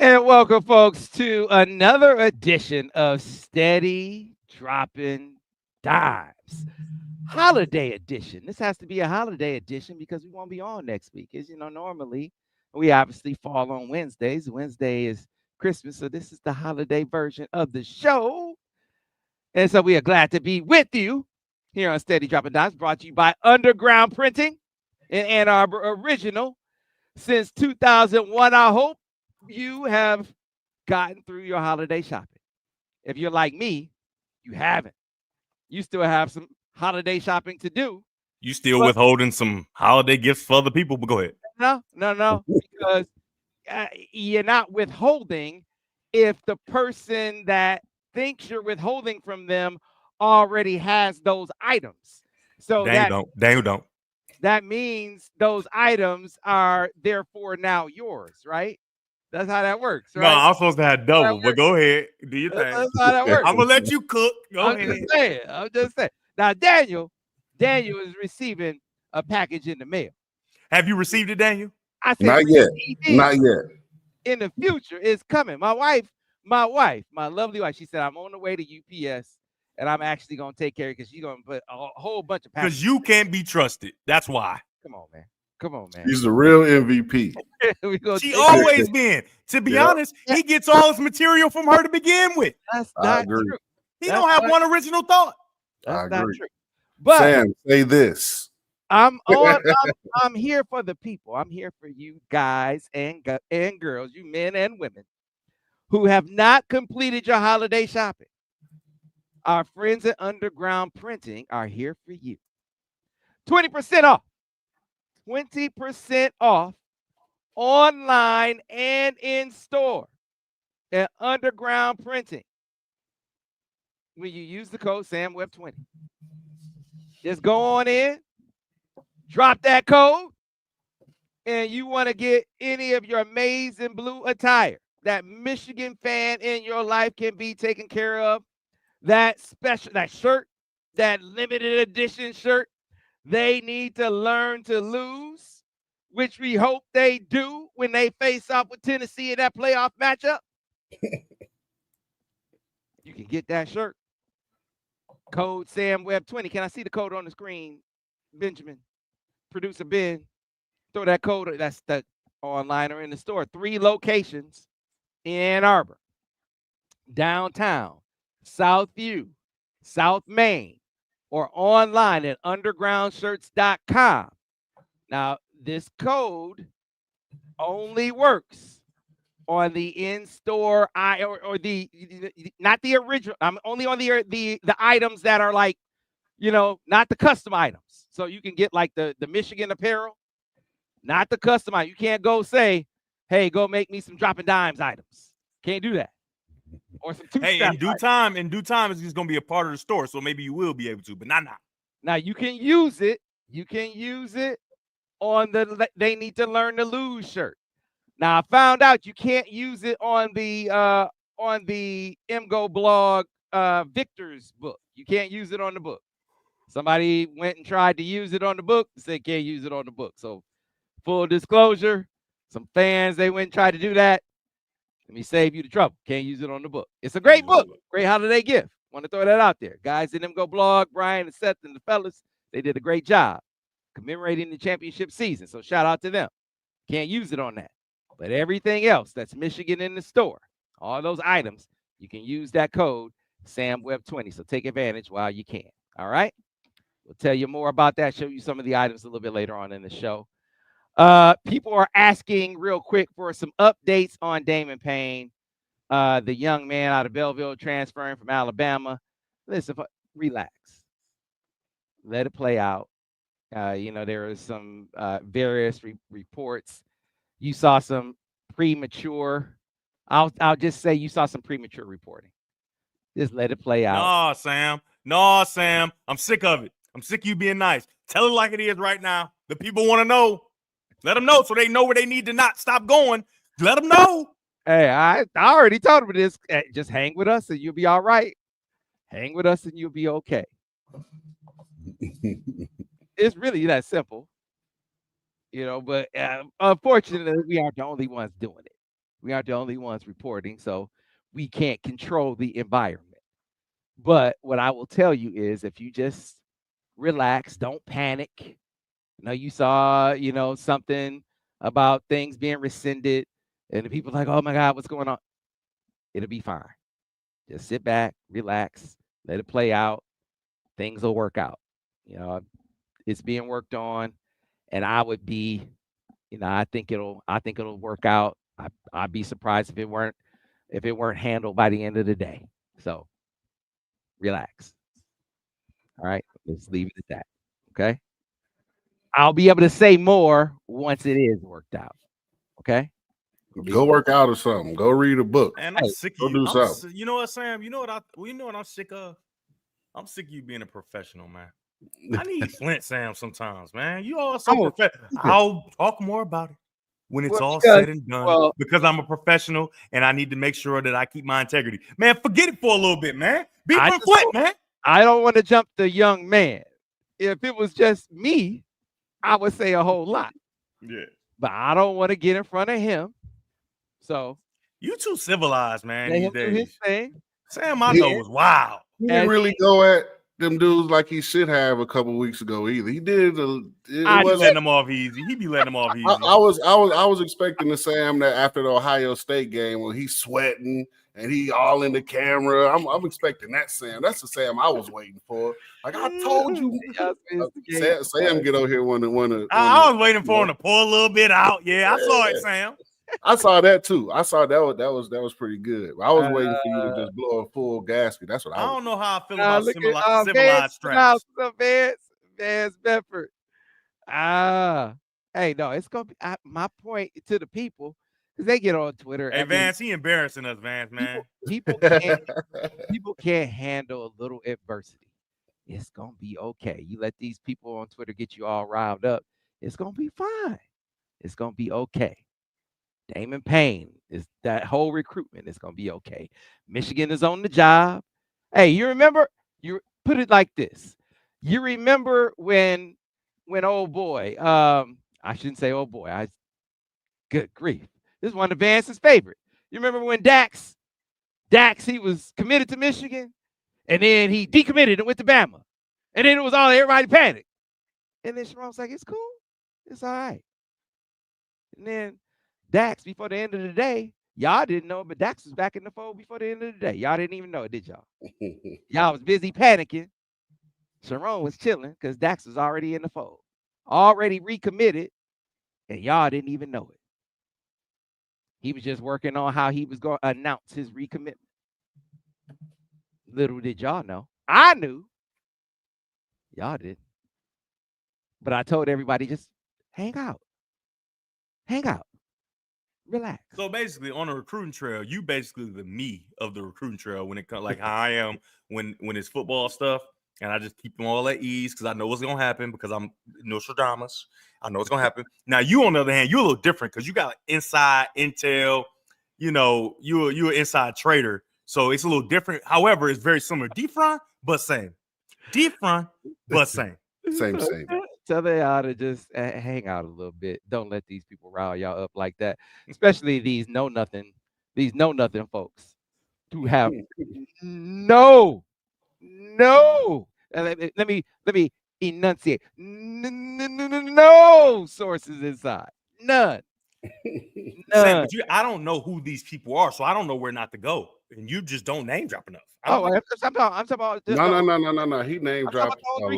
And welcome, folks, to another edition of Steady Droppin Dimes. Holiday edition. This has to be a holiday edition because we won't be on next week. As you know, normally we obviously fall on Wednesdays. Wednesday is Christmas, so this is the holiday version of the show. And so we are glad to be with you here on Steady Droppin Dimes, brought to you by Underground Printing in Ann Arbor, original since 2001. I hope you have gotten through your holiday shopping. If you're like me, you haven't. You still have some holiday shopping to do. You still withholding some holiday gifts for other people, but go ahead. No, because you're not withholding if the person that thinks you're withholding from them already has those items. So Daniel don't. That means those items are therefore now yours, right? That's how that works, right? No, I'm supposed to have double, but go ahead. Do your thing. That's how that works. I'm going to let you cook. Go ahead. I'm just saying. Now, Daniel is receiving a package in the mail. Have you received it, Daniel? I said, not yet. Not yet. In the future, it's coming. My wife, my lovely wife, she said, I'm on the way to UPS, and I'm actually going to take care of it because she's going to put a whole bunch of packages. Because you can't be trusted. That's why. Come on, man. He's the real MVP. She always been. To be honest, he gets all his material from her to begin with. That's not true. He don't have one original thought. That's not true. But Sam, say this. I'm here for the people. I'm here for you guys and girls, you men and women who have not completed your holiday shopping. Our friends at Underground Printing are here for you. 20% off. 20% off online and in store at Underground Printing when you use the code SAMWEB20. Just go on in, drop that code, and you want to get any of your amazing blue attire. That Michigan fan in your life can be taken care of. That shirt, that limited edition shirt. They need to learn to lose, which we hope they do when they face off with Tennessee in that playoff matchup. You can get that shirt. Code SAMWEB20. Can I see the code on the screen, Benjamin? Producer Ben, throw that code. That's the online or in the store. 3 locations in Ann Arbor, downtown, Southview, South Main, or online at undergroundshirts.com. Now, this code only works on the in-store or the not the original. I'm only on the items that are like, not the custom items. So you can get like the Michigan apparel, not the custom item. You can't go say, hey, go make me some Droppin Dimes items. Can't do that. Or some in due time, it's just gonna be a part of the store. So maybe you will be able to, but not now. Now you can use it. You can use it on the they need to learn to lose shirt. Now I found out you can't use it on the MGO blog Victor's book. You can't use it on the book. Somebody went and tried to use it on the book, said can't use it on the book. So full disclosure, some fans, they went and tried to do that. Let me save you the trouble. Can't use it on the book. It's a great book. Great holiday gift. Want to throw that out there. Guys in MGO blog, Brian and Seth and the fellas, they did a great job commemorating the championship season. So shout out to them. Can't use it on that. But everything else that's Michigan in the store, all those items, you can use that code SAMWEB20. So take advantage while you can. All right? We'll tell you more about that, show you some of the items a little bit later on in the show. People are asking real quick for some updates on Damon Payne, the young man out of Belleville transferring from Alabama. Listen, relax. Let it play out. There are some various reports. You saw some premature. I'll just say you saw some premature reporting. Just let it play out. Nah, Sam. Nah, Sam. I'm sick of it. I'm sick of you being nice. Tell it like it is right now. The people want to know. Let them know so they know where they need to not stop going. Let them know. Hey, I already told him this. Just hang with us and you'll be all right. Hang with us and you'll be okay. It's really that simple. But unfortunately, we aren't the only ones doing it. We aren't the only ones reporting, so we can't control the environment. But what I will tell you is if you just relax, don't panic. You saw, something about things being rescinded, and the people like, oh my God, what's going on? It'll be fine. Just sit back, relax, let it play out. Things will work out. It's being worked on, and I would be, I think it'll work out. I'd be surprised if it weren't handled by the end of the day. So relax. All right, let's leave it at that. Okay. I'll be able to say more once it is worked out. Okay. Go work out or something. Go read a book. Man, I'm sick of do you. something. You know what, Sam? You know what I'm sick of? I'm sick of you being a professional, man. I need Flint Sam sometimes, man. You all so professional. I'll talk more about it when it's all said and done because I'm a professional and I need to make sure that I keep my integrity. Man, forget it for a little bit, man. Be from Flint, man. I don't want to jump the young man. If it was just me, I would say a whole lot. Yeah. But I don't want to get in front of him. So you too civilized, man. Let him do his thing. Sam, I know was wild. He didn't really go at them dudes like he should have a couple weeks ago either. He did. I was letting them off easy. He be letting them off easy. I was expecting the Sam that after the Ohio State game when he's sweating and he all in the camera. I'm expecting that Sam. That's the Sam I was waiting for. Like I told you, Sam get over here want to. I was waiting for him to pull a little bit out. Yeah, I saw it, Sam. I saw that too. I saw that was pretty good. I was waiting for you to just blow a full gasket. That's what I don't know how I feel about civilized straps. Vance Bedford. Hey, no, it's gonna be my point to the people because they get on Twitter. Hey, Vance, he embarrassing us, Vance, man. People can't handle a little adversity. It's gonna be okay. You let these people on Twitter get you all riled up. It's gonna be fine. It's gonna be okay. Damon Payne is that whole recruitment is gonna be okay. Michigan is on the job. Hey, you remember? You put it like this. You remember when old boy, I shouldn't say old boy. Good grief. This is one of Vance's favorite. You remember when Dax, he was committed to Michigan, and then he decommitted and went to Bama. And then it was all everybody panicked. And then Sharon was like, it's cool. It's all right. And then Dax, before the end of the day, y'all didn't know, but Dax was back in the fold before the end of the day. Y'all didn't even know it, did y'all? Y'all was busy panicking. Sharon was chilling because Dax was already in the fold, already recommitted, and y'all didn't even know it. He was just working on how he was going to announce his recommitment. Little did y'all know. I knew. Y'all did. But I told everybody, just hang out. Hang out. Relax. So basically, on a recruiting trail, you basically the me of the recruiting trail when it comes, like how I am when it's football stuff, and I just keep them all at ease because I know what's gonna happen because I'm Nostradamus. I know what's gonna happen. Now you, on the other hand, you're a little different because you got inside intel. You're an inside trader, so it's a little different. However, it's very similar. Different, but same. Different, but same. Same. Tell they ought to just hang out a little bit. Don't let these people rile y'all up like that, especially these know nothing folks who have no. Let me enunciate. No sources inside. None. Sam, but I don't know who these people are, so I don't know where not to go. And you just don't name drop enough. I'm talking about. No. He name dropped all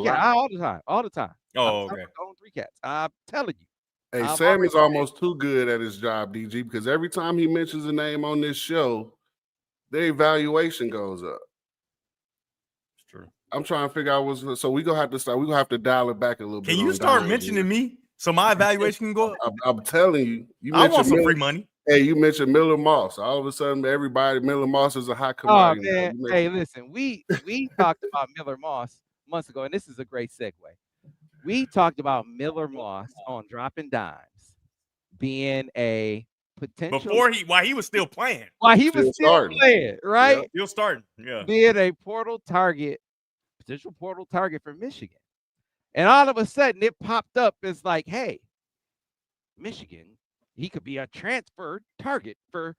the time. Oh, okay. On 3 cats. I'm telling you. Hey, Sam is almost too good at his job, DG, because every time he mentions a name on this show, the evaluation goes up. True. I'm trying to figure out what's so we gonna have to start. We gonna have to dial it back a little bit. Can you start mentioning me so my evaluation can go up? I'm telling you. I want some free money. Hey, you mentioned Miller Moss. All of a sudden, everybody Miller Moss is a hot Oh commodity. man, hey, listen, we talked about Miller Moss months ago, and this is a great segue. We talked about Miller Moss on Droppin Dimes being a potential while he was still playing. While he was still playing, right? Yep. Still starting. Yeah. Being a potential portal target for Michigan. And all of a sudden it popped up as like, hey, Michigan, he could be a transfer target for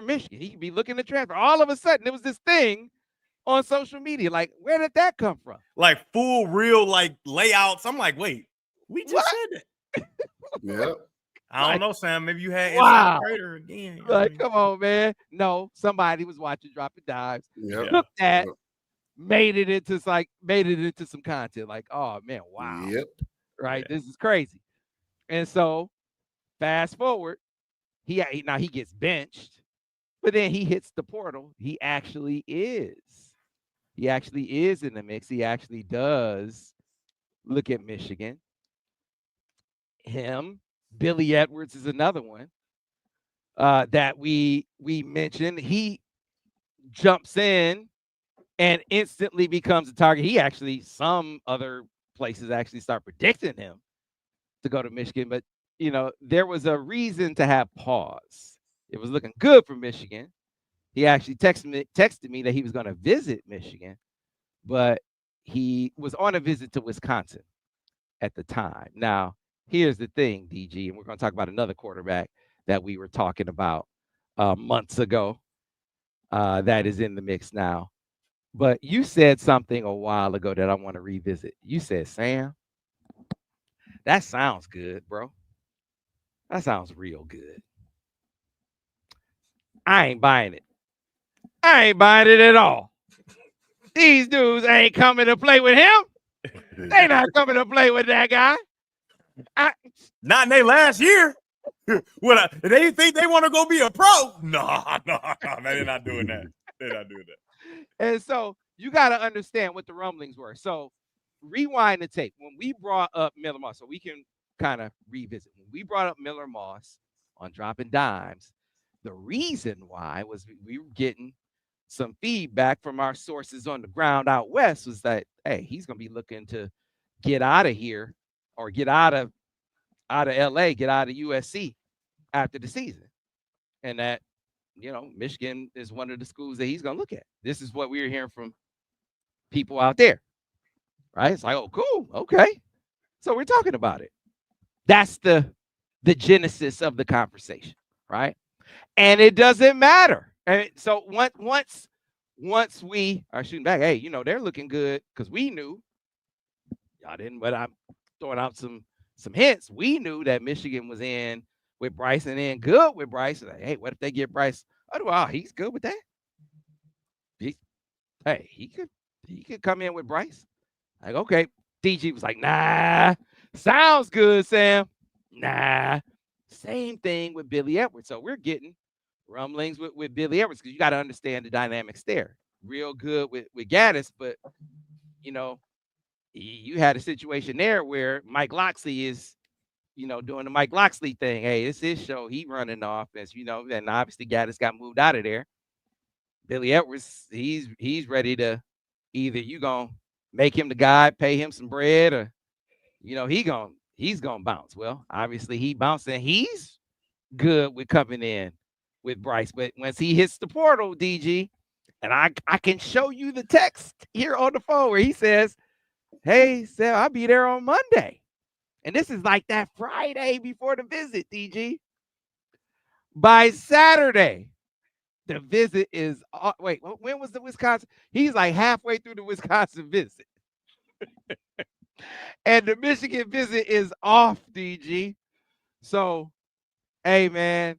Michigan. He could be looking to transfer. All of a sudden it was this thing on social media. Like, where did that come from? Like full real like layouts. I'm like, wait, we just said that. Yeah. I don't know, Sam. Maybe you had wow. Trader again. Like, come on, man. No, somebody was watching Droppin Dimes. Yep. Looked at, made it into some content. Like, oh man, wow. Yep. Right. This is crazy. And so fast forward, he gets benched, but then he hits the portal. He actually is in the mix. He actually does look at Michigan. Him, Billy Edwards is another one that we mentioned. He jumps in and instantly becomes a target. He actually, some other places actually start predicting him to go to Michigan, but there was a reason to have pause. It was looking good for Michigan. He actually texted me that he was going to visit Michigan, but he was on a visit to Wisconsin at the time. Now, here's the thing, DG, and we're going to talk about another quarterback that we were talking about months ago that is in the mix now. But you said something a while ago that I want to revisit. You said, Sam, that sounds good, bro. That sounds real good. I ain't buying it. I ain't buying it at all. These dudes ain't coming to play with him. They not coming to play with that guy. Not in their last year. They think they want to go be a pro? No, they're not doing that. They're not doing that. And so you got to understand what the rumblings were. So rewind the tape. When we brought up Miller Moss, so we can kind of revisit. When we brought up Miller Moss on Droppin Dimes, the reason why was we were getting some feedback from our sources on the ground out west was that, hey, he's going to be looking to get out of here or get out of LA, get out of USC after the season. And that, Michigan is one of the schools that he's going to look at. This is what we were hearing from people out there, right? It's like, oh, cool. Okay. So we're talking about it. That's the genesis of the conversation, right? And it doesn't matter. And so once we are shooting back, hey, they're looking good because we knew, y'all didn't, but I'm throwing out some hints. We knew that Michigan was in with Bryce and then good with Bryce. Like, hey, what if they get Bryce? Oh, wow, he's good with that. He could come in with Bryce. Like, okay. DG was like, nah, sounds good, Sam. Nah. Same thing with Billy Edwards. So we're getting rumblings with Billy Edwards because you got to understand the dynamics there. Real good with Gaddis, but you had a situation there where Mike Locksley is, doing the Mike Locksley thing. Hey, it's his show. He running the offense, and obviously Gaddis got moved out of there. Billy Edwards, he's ready to either you gonna make him the guy, pay him some bread, or he's gonna bounce. Well, obviously he bounced and he's good with coming in with Bryce. But once he hits the portal, DG, and I can show you the text here on the phone where he says, hey, Sam, I'll be there on Monday. And this is like that Friday before the visit, DG. By Saturday, the visit is, wait, when was the Wisconsin? He's like halfway through the Wisconsin visit. And the Michigan visit is off, DG. So, hey, man,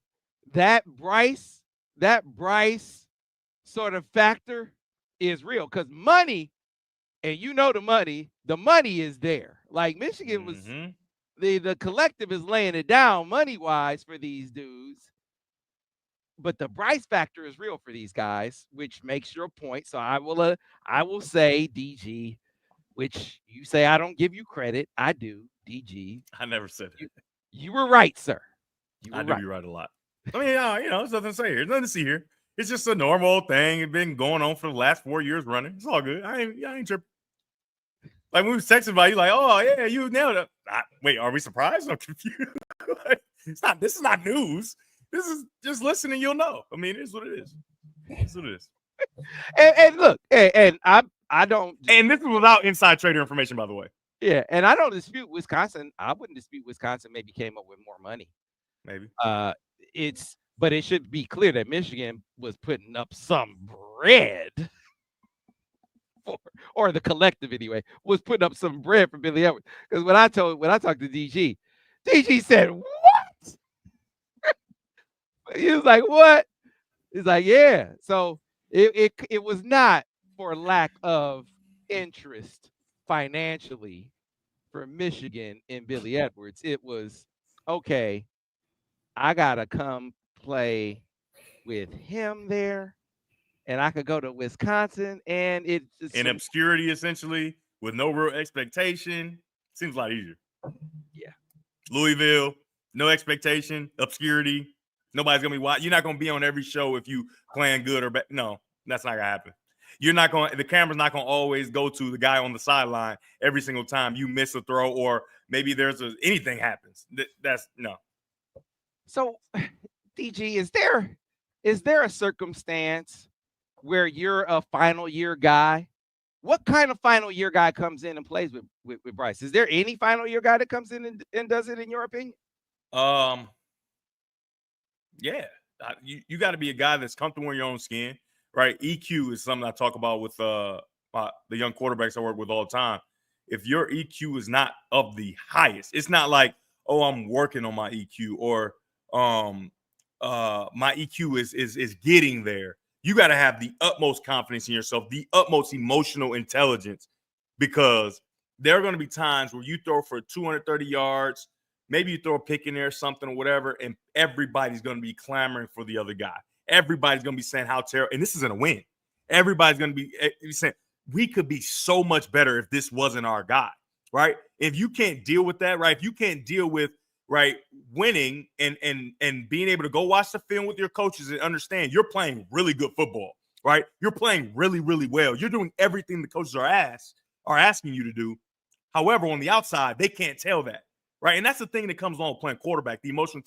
that Bryce sort of factor is real because money, and the money is there. Like Michigan was, the collective is laying it down money-wise for these dudes. but the Bryce factor is real for these guys, which makes your point. So I will say DG, which you say I don't give you credit. I do, DG. I never said it. You were right, sir. You were I do be right a lot. I mean, there's nothing to say here. There's nothing to see here. It's just a normal thing. It's been going on for the last 4 years running. It's all good. I ain't tripping. Like when we was texting about you, like, oh yeah, you nailed it. Wait, are we surprised? I'm confused. Like, this is not news. This is just listen and you'll know. I mean, it is what it is. It's what it is. And look, and I don't. And this is without inside trader information, by the way. Yeah, and I don't dispute Wisconsin. I wouldn't dispute Wisconsin maybe came up with more money. Maybe. But it should be clear that Michigan was putting up some bread. Or the collective anyway, was putting up some bread for Billy Edwards. Because when I talked to DG said, what? He was like, what? He's like, yeah. So it was not for lack of interest financially for Michigan in Billy Edwards. It was, okay, I gotta come play with him there. And I could go to Wisconsin, and it's in obscurity, essentially, with no real expectation. Seems a lot easier. Yeah. Louisville, no expectation, obscurity. Nobody's gonna be watching. You're not gonna be on every show if you playing good or bad. No, that's not gonna happen. You're not going. The camera's not gonna always go to the guy on the sideline every single time you miss a throw, or maybe anything happens. That's no. So, DG, is there a circumstance where you're a final year guy? What kind of final year guy comes in and plays with Bryce? Is there any final year guy that comes in and does it, in your opinion? Yeah. You got to be a guy that's comfortable in your own skin, right? EQ is something I talk about with the young quarterbacks I work with all the time. If your EQ is not of the highest, it's not like, oh, I'm working on my EQ, or my EQ is getting there. You got to have the utmost confidence in yourself, the utmost emotional intelligence, because there are going to be times where you throw for 230 yards, maybe you throw a pick in there, something or whatever, and everybody's going to be clamoring for the other guy. Everybody's going to be saying how terrible, and this isn't a win. Everybody's going to be saying, we could be so much better if this wasn't our guy, right? If you can't deal with that, right? If you can't deal with, right, winning and being able to go watch the film with your coaches and understand you're playing really good football, right? You're playing really, really well. You're doing everything the coaches are asking you to do. However, on the outside, they can't tell that, right? And that's the thing that comes along with playing quarterback. The emotional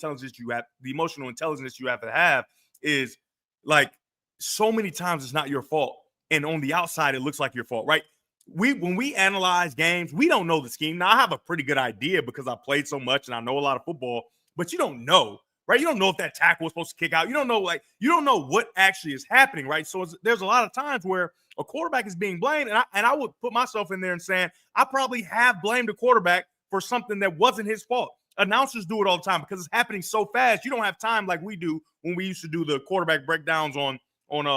intelligence you have to have is, like, so many times it's not your fault, and on the outside it looks like your fault, right? When we analyze games, we don't know the scheme. Now, I have a pretty good idea because I played so much and I know a lot of football, but you don't know, right? You don't know if that tackle was supposed to kick out. You don't know what actually is happening, right? So there's a lot of times where a quarterback is being blamed, and I would put myself in there and saying, I probably have blamed a quarterback for something that wasn't his fault. Announcers do it all the time because it's happening so fast. You don't have time like we do when we used to do the quarterback breakdowns on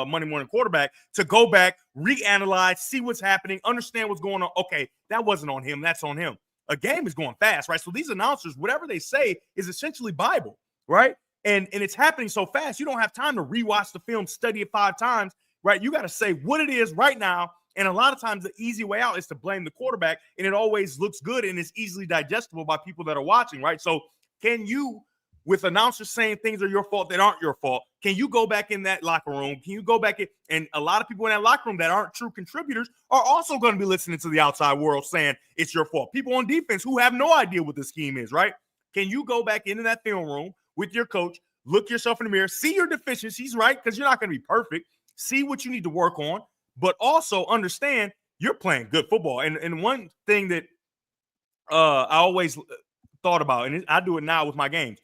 Monday Morning Quarterback to go back, reanalyze, see what's happening, understand what's going on. Okay, that wasn't on him. That's on him. A game is going fast, right? So these announcers, whatever they say is essentially Bible, right? And it's happening so fast, you don't have time to rewatch the film, study it 5 times, right? You got to say what it is right now. And a lot of times the easy way out is to blame the quarterback, and it always looks good and is easily digestible by people that are watching, right? So can you, with announcers saying things are your fault that aren't your fault, can you go back in that locker room? Can you go back in? And a lot of people in that locker room that aren't true contributors are also going to be listening to the outside world saying it's your fault. People on defense who have no idea what the scheme is, right? Can you go back into that film room with your coach, look yourself in the mirror, see your deficiencies, right? Because you're not going to be perfect. See what you need to work on, but also understand you're playing good football. And one thing that I always thought about, and I do it now with my games,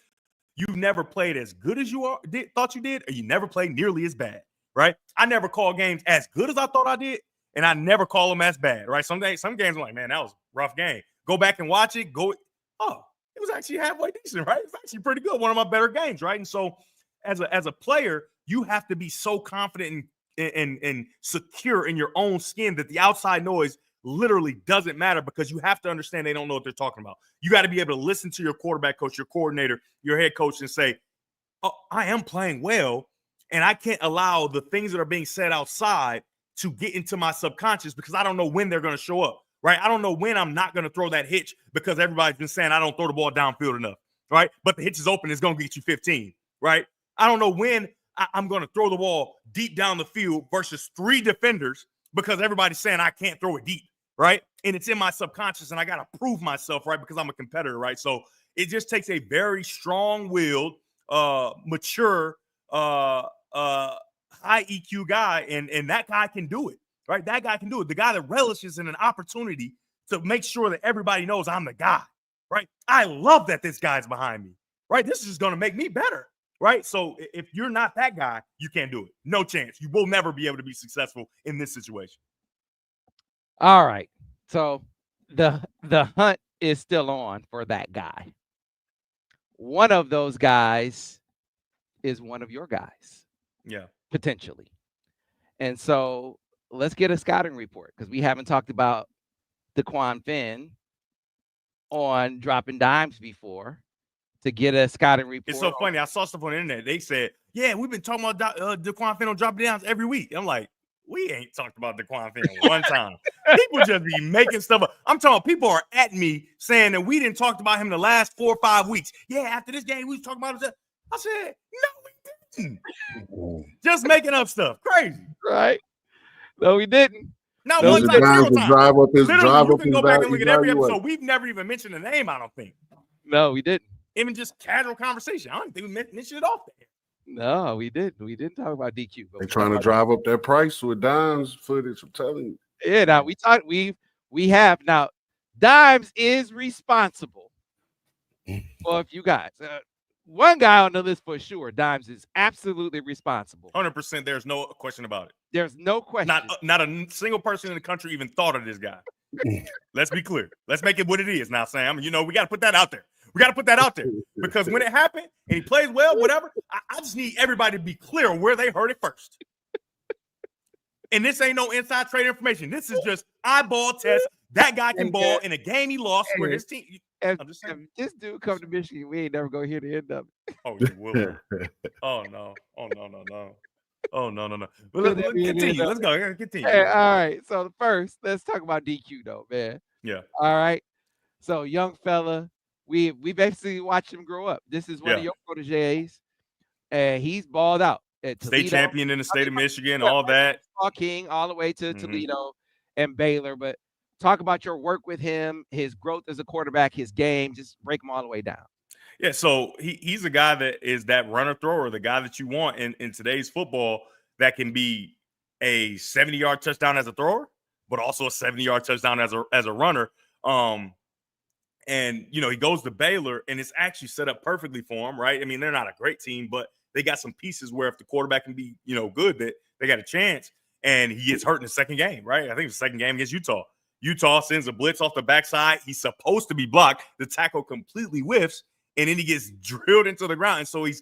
you've never played as good as you thought you did, or you never played nearly as bad, right? I never call games as good as I thought I did, and I never call them as bad, right? Some games I'm like, man, that was a rough game. Go back and watch it. It was actually halfway decent, right? It's actually pretty good. One of my better games, right? And so as a player, you have to be so confident and secure in your own skin that the outside noise literally doesn't matter, because you have to understand they don't know what they're talking about. You got to be able to listen to your quarterback coach, your coordinator, your head coach, and say, oh, I am playing well, And I can't allow the things that are being said outside to get into my subconscious because I don't know when they're going to show up, right? I don't know when I'm not going to throw that hitch because everybody's been saying I don't throw the ball downfield enough, right? But the hitch is open, it's going to get you 15, right? I don't know when I'm going to throw the ball deep down the field versus 3 defenders because everybody's saying I can't throw it deep, right? And it's in my subconscious and I got to prove myself, right? Because I'm a competitor, right? So it just takes a very strong-willed, mature, high EQ guy, and that guy can do it, right? That guy can do it. The guy that relishes in an opportunity to make sure that everybody knows I'm the guy, right? I love that this guy's behind me, right? This is just going to make me better, right? So if you're not that guy, you can't do it. No chance. You will never be able to be successful in this situation. All right. So the hunt is still on for that guy. One of those guys is one of your guys. Yeah. Potentially. And so let's get a scouting report because we haven't talked about Dequan Finn on Dropping Dimes before to get a scouting report. It's so funny. I saw stuff on the internet. They said, yeah, we've been talking about Dequan Finn on Dropping Dimes every week. I'm like, we ain't talked about Dequan Finn one time. People just be making stuff up. I'm talking people are at me saying that we didn't talk about him the last 4 or 5 weeks. Yeah, after this game, we was talking about him. I said, no, we didn't. Just making up stuff. Crazy. Right. No, we didn't. Not Those one are time, guys 0 that time. drive up his Literally, drive you up can his go back and look at every evaluation. episode. We've never even mentioned the name, I don't think. No, we didn't. Even just casual conversation. I don't think we mentioned it off there. No, we didn't. We didn't talk about DQ. They're trying to drive up their price with Dimes footage. I'm telling you. Yeah, now we talked. We have now. Dimes is responsible for a few guys. One guy on the list for sure. Dimes is absolutely responsible. 100%. There's no question about it. There's no question. Not a single person in the country even thought of this guy. Let's be clear. Let's make it what it is now, Sam. You know, we got to put that out there. We got to put that out there because when it happened and he plays well, whatever, I just need everybody to be clear on where they heard it first. And this ain't no inside trade information. This is just eyeball test. That guy can ball in a game he lost where his team. If this dude come to Michigan, we ain't never gonna hear the end of it. Oh, you will. Oh no. Oh no. Oh no. Well, let's continue. Let's go. Continue. Hey, all right. So first, let's talk about DQ though, man. Yeah. All right. So young fella, we basically watched him grow up. This is one of your proteges, and he's balled out at Toledo. State champion in the state of Michigan, all that. King all the way to Toledo and Baylor. But talk about your work with him, his growth as a quarterback, his game. Just break him all the way down. Yeah, so he's a guy that is that runner thrower, the guy that you want in today's football that can be a 70-yard touchdown as a thrower, but also a 70-yard touchdown as a runner. And, you know, he goes to Baylor, and it's actually set up perfectly for him, right? I mean, they're not a great team, but they got some pieces where if the quarterback can be, you know, good, that they got a chance. And he gets hurt in the second game, right? I think the second game against Utah. Utah sends a blitz off the backside. He's supposed to be blocked. The tackle completely whiffs, and then he gets drilled into the ground. And so he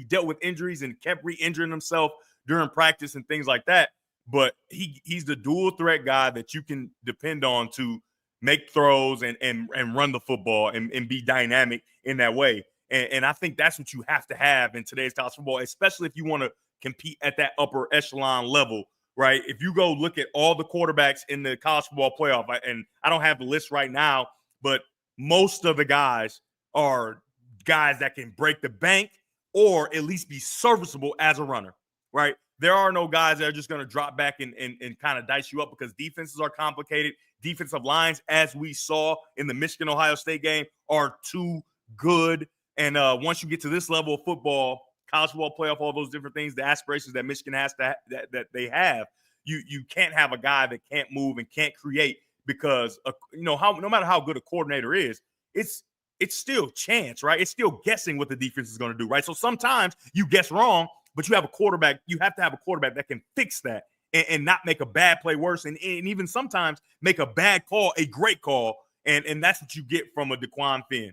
dealt with injuries and kept re-injuring himself during practice and things like that. But he's the dual threat guy that you can depend on to make throws and run the football and be dynamic in that way. And I think that's what you have to have in today's college football, especially if you want to compete at that upper echelon level, right? If you go look at all the quarterbacks in the college football playoff, and I don't have the list right now, but most of the guys are guys that can break the bank or at least be serviceable as a runner, right? There are no guys that are just going to drop back and kind of dice you up because defenses are complicated. Defensive lines, as we saw in the Michigan-Ohio State game, are too good. And once you get to this level of football, college football playoff, all those different things, the aspirations that Michigan has that they have, you can't have a guy that can't move and can't create because no matter how good a coordinator is, it's still chance, right? It's still guessing what the defense is going to do, right? So sometimes you guess wrong, but you have a quarterback. You have to have a quarterback that can fix that and not make a bad play worse, and even sometimes make a bad call a great call, and that's what you get from a Dequan Finn.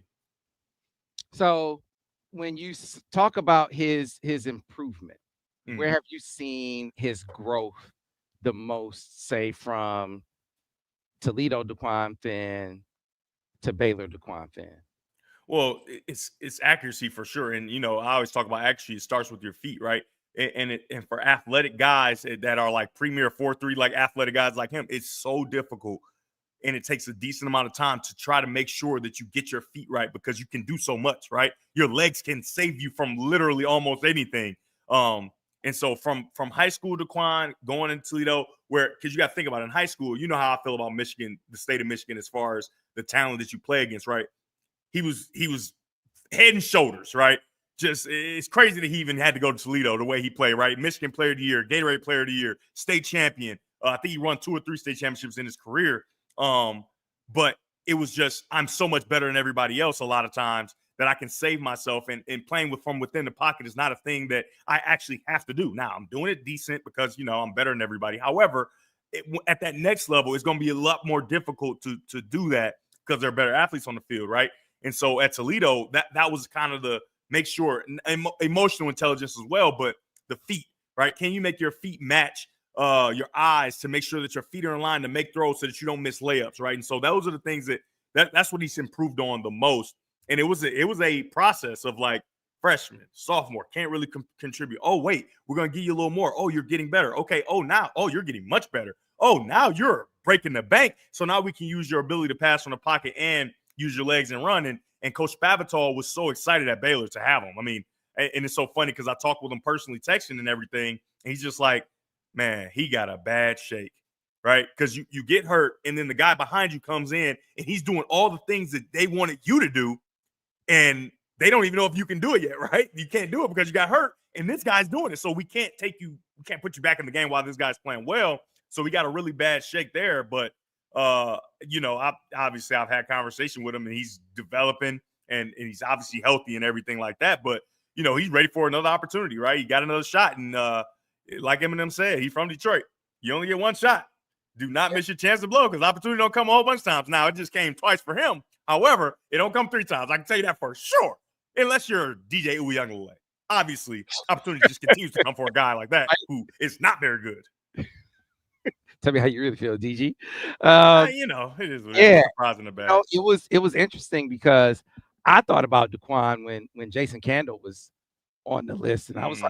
So when you talk about his improvement, where have you seen his growth the most, say, from Toledo Dequan Finn to Baylor Dequan Finn? Well, it's accuracy for sure. And, I always talk about accuracy. It starts with your feet, right? and for athletic guys that are like premier 4-3, like athletic guys like him, it's so difficult. And it takes a decent amount of time to try to make sure that you get your feet right, because you can do so much, right? Your legs can save you from literally almost anything. And so from high school, Dequan, going into Toledo, because you got to think about it, in high school, you know how I feel about Michigan, the state of Michigan, as far as the talent that you play against, right? He was head and shoulders, right? Just, it's crazy that he even had to go to Toledo the way he played, right? Michigan Player of the Year, Gatorade Player of the Year, state champion. I think he won 2 or 3 state championships in his career. But it was just, I'm so much better than everybody else a lot of times that I can save myself, and playing from within the pocket is not a thing that I actually have to do. Now, I'm doing it decent because, I'm better than everybody. However, at that next level, it's going to be a lot more difficult to do that because there are better athletes on the field, right? And so at Toledo, that was kind of the make sure, emotional intelligence as well, but the feet, right? Can you make your feet match your eyes to make sure that your feet are in line to make throws so that you don't miss layups, right? And so those are the things that's what he's improved on the most. And it was a process of like freshman, sophomore, can't really contribute. Oh, wait, we're going to give you a little more. Oh, you're getting better. Okay. Oh, you're getting much better. Oh, now you're breaking the bank. So now we can use your ability to pass from the pocket and use your legs and run. And Coach Spavital was so excited at Baylor to have him. I mean, and it's so funny because I talked with him personally, texting and everything. And he's just like, man, he got a bad shake, right? Because you get hurt, and then the guy behind you comes in, and he's doing all the things that they wanted you to do, and they don't even know if you can do it yet, right? You can't do it because you got hurt, and this guy's doing it. So we can't put you back in the game while this guy's playing well. So we got a really bad shake there. But, I've had conversation with him, and he's developing, and he's obviously healthy and everything like that. But, he's ready for another opportunity, right? He got another shot, and like Eminem said, he's from Detroit. You only get one shot. Do not miss your chance to blow, because opportunity don't come a whole bunch of times. Now, it just came twice for him. However, it don't come 3 times. I can tell you that for sure. Unless you're DJ Uyunglele. Obviously, opportunity just continues to come for a guy like that who is not very good. Tell me how you really feel, DG. It is it's surprising the bad. It was interesting because I thought about Dequan when Jason Candle was on the list, and I was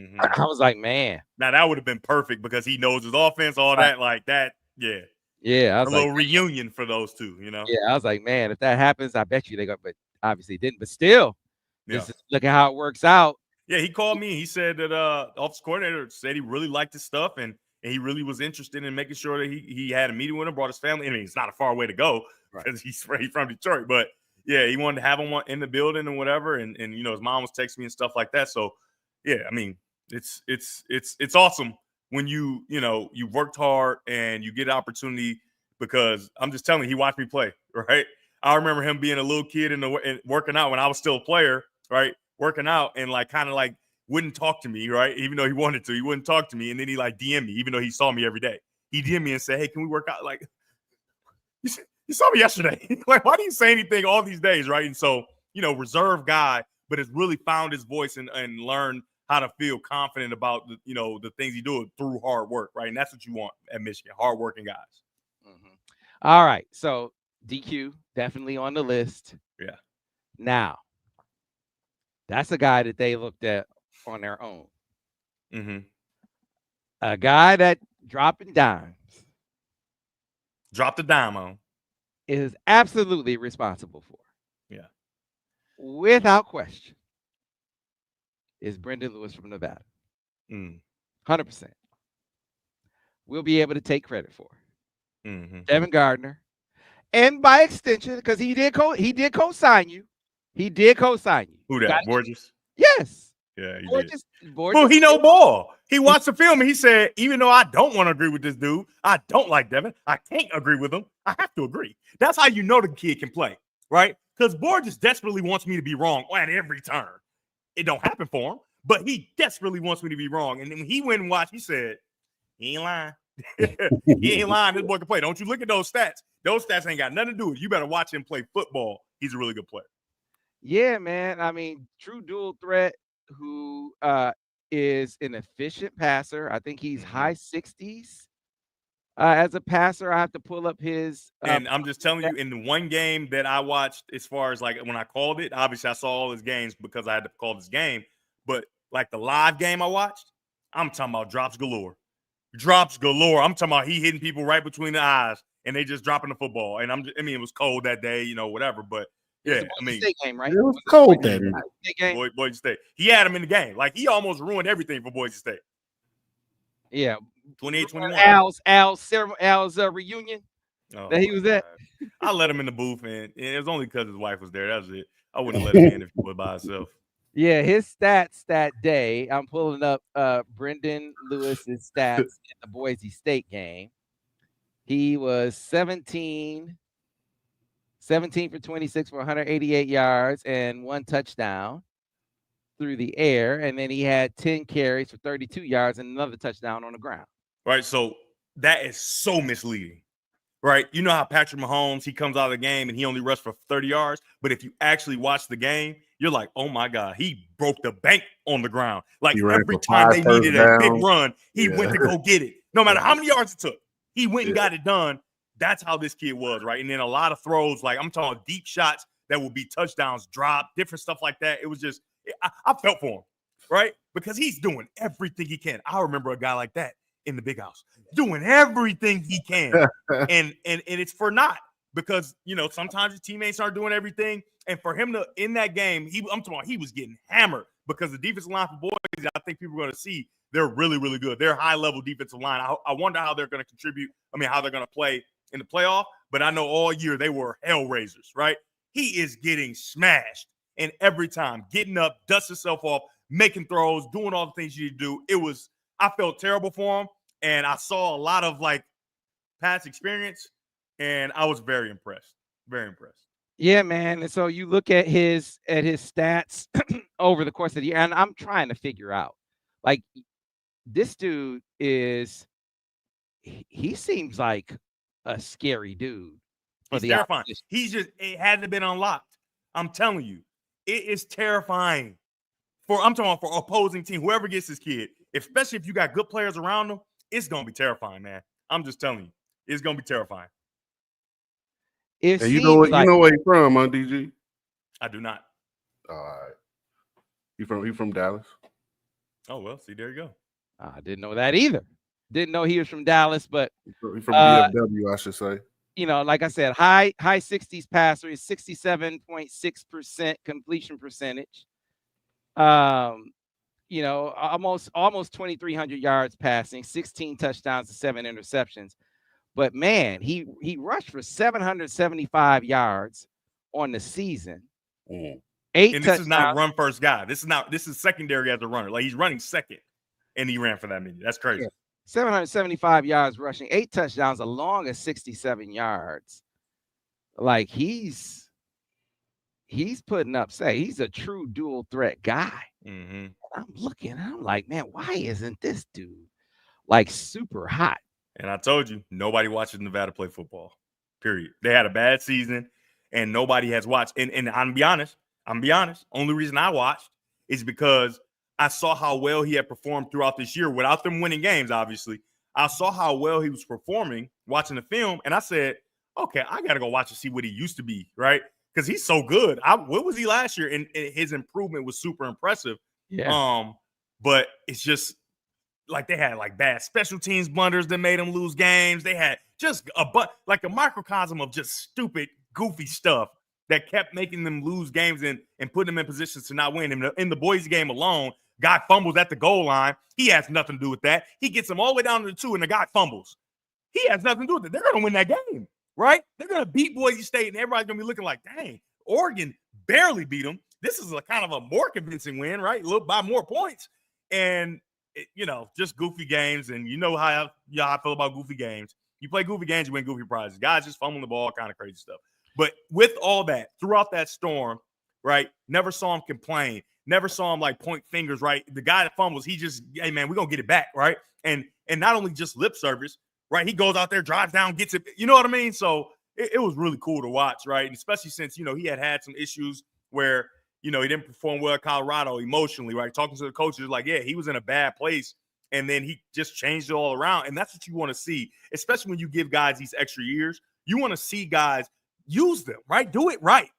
like, man. Now that would have been perfect because he knows his offense, all that, like that. Yeah. Yeah. I was a little reunion for those two, Yeah, I was like, man, if that happens, I bet you they got, but obviously it didn't. But still, look at how it works out. Yeah, he called me. He said that office coordinator said he really liked his stuff, and he really was interested in making sure that he had a meeting with him, brought his family. I mean, it's not a far way to go because he's from Detroit, but yeah, he wanted to have him in the building and whatever. And his mom was texting me and stuff like that. So yeah, I mean, it's awesome when you worked hard and you get an opportunity, because I'm just telling you, he watched me play, right? I remember him being a little kid and working out when I was still a player, right? Working out and kind of wouldn't talk to me, right? Even though he wanted to, he wouldn't talk to me. And then he DM me, even though he saw me every day. He DM me and said, hey, can we work out? Like, you saw me yesterday. Like, why do you say anything all these days, right? And so, reserved guy, but has really found his voice and learned how to feel confident about the things he do through hard work, right? And that's what you want at Michigan, hardworking guys. Mm-hmm. All right, so DQ definitely on the list. Yeah. Now, that's a guy that they looked at on their own. Mm-hmm. A guy that dropping dimes. Drop the dime on. Is absolutely responsible for. Yeah. Without question. Is Brendon Lewis from Nevada. 100%. We'll be able to take credit for. Devin Gardner. And by extension, because he did co-sign you. He did co-sign you. Who that? Borges? Yes. Yeah, he Borges. Well, he know ball. He watched the film and he said, even though I don't want to agree with this dude, I don't like Devin, I can't agree with him, I have to agree. That's how you know the kid can play, right? Because Borges desperately wants me to be wrong at every turn. It don't happen for him, but he desperately wants me to be wrong. And then when he went and watched, he said, he ain't lying. He ain't lying. This boy can play. Don't you look at those stats. Those stats ain't got nothing to do with it. You better watch him play football. He's a really good player. Yeah, man. I mean, true dual threat who is an efficient passer. I think he's high 60s as a passer. I have to pull up his. And I'm just telling you, in the one game that I watched, as far as when I called it, obviously I saw all his games because I had to call this game. But the live game I watched, I'm talking about drops galore. Drops galore. I'm talking about he hitting people right between the eyes and they just dropping the football. And it was cold that day, whatever. But yeah, It was a Boise State game, right? It was cold that Boise day. State game. Boise State. He had him in the game. Like, he almost ruined everything for Boise State. Yeah. 28-21. Al's reunion that he was at. I let him in the booth, and it was only because his wife was there. That was it. I wouldn't let him in if he was by himself. Yeah, his stats that day. I'm pulling up Brendon Lewis's stats in the Boise State game. He was 17 for 26 for 188 yards and 1 touchdown through the air. And then he had 10 carries for 32 yards and another touchdown on the ground. Right, so that is so misleading. Right, you know how Patrick Mahomes, he comes out of the game and he only rushed for 30 yards. But if you actually watch the game, you're like, oh my God, he broke the bank on the ground. Like, every time they needed a big run, he went to go get it. No matter how many yards it took, he went and got it done. That's how this kid was, right? And then a lot of throws, like I'm talking deep shots that would be touchdowns, drop, different stuff like that. It was just, I felt for him, right? Because he's doing everything he can. I remember a guy like that in the big house doing everything he can. and it's for naught because, sometimes your teammates aren't doing everything. And for him to, in that game, I'm talking about, he was getting hammered because the defensive line for Boise, I think people are going to see they're really, really good. They're high-level defensive line. I wonder how they're going to contribute. How they're going to play in the playoff. But I know all year they were hell raisers, right? He is getting smashed. And every time, getting up, dust himself off, making throws, doing all the things you need to do. I felt terrible for him. And I saw a lot of, past experience. And I was very impressed. Very impressed. Yeah, man. And so you look at his stats over the course of the year, and I'm trying to figure out, this dude he seems like a scary dude. He's terrifying. It hadn't been unlocked. I'm telling you, it is terrifying. I'm talking for opposing team, whoever gets this kid, especially if you got good players around him, it's going to be terrifying, man. I'm just telling you, it's going to be terrifying. You know where he's from, huh, DG? I do not. All right. You from Dallas? Oh, well, see, there you go. I didn't know that either. Didn't know he was from Dallas, but he's from DFW, I should say. Like I said, high 60s passer is 67.6% completion percentage. Almost 2,300 yards passing, 16 touchdowns and 7 interceptions. But man, he rushed for 775 yards on the season. Mm. 8 and this is not a run first guy. This is secondary as a runner. Like, he's running second, and he ran for that many. That's crazy. Yeah. 775 yards rushing, 8 touchdowns along at 67 yards. Like, he's putting up, he's a true dual threat guy. Mm-hmm. I'm like, man, why isn't this dude super hot? And I told you, nobody watches Nevada play football, period. They had a bad season, and nobody has watched. And I'm be honest, only reason I watched is because I saw how well he had performed throughout this year without them winning games, obviously. I saw how well he was performing watching the film, and I said, okay, I got to go watch and see what he used to be, right? Because he's so good. What was he last year? And his improvement was super impressive. Yeah. But it's just like they had bad special teams blunders that made them lose games. They had just a microcosm of just stupid, goofy stuff that kept making them lose games and putting them in positions to not win. In the Boise game alone, guy fumbles at the goal line. He has nothing to do with that. He gets them all the way down to the 2, and the guy fumbles. He has nothing to do with it. They're going to win that game, right? They're going to beat Boise State, and everybody's going to be looking like, dang, Oregon barely beat them. This is a kind of a more convincing win, right? By more points. And, just goofy games. And you know how I feel about goofy games. You play goofy games, you win goofy prizes. Guys just fumbling the ball, kind of crazy stuff. But with all that, throughout that storm, right, never saw him complain. Never saw him point fingers, right? The guy that fumbles, he just, hey, man, we're going to get it back, right? And not only just lip service, right? He goes out there, drives down, gets it. You know what I mean? So it was really cool to watch, right? And especially since, he had some issues where, he didn't perform well at Colorado emotionally, right? Talking to the coaches, he was in a bad place. And then he just changed it all around. And that's what you want to see, especially when you give guys these extra years. You want to see guys use them, right? Do it right?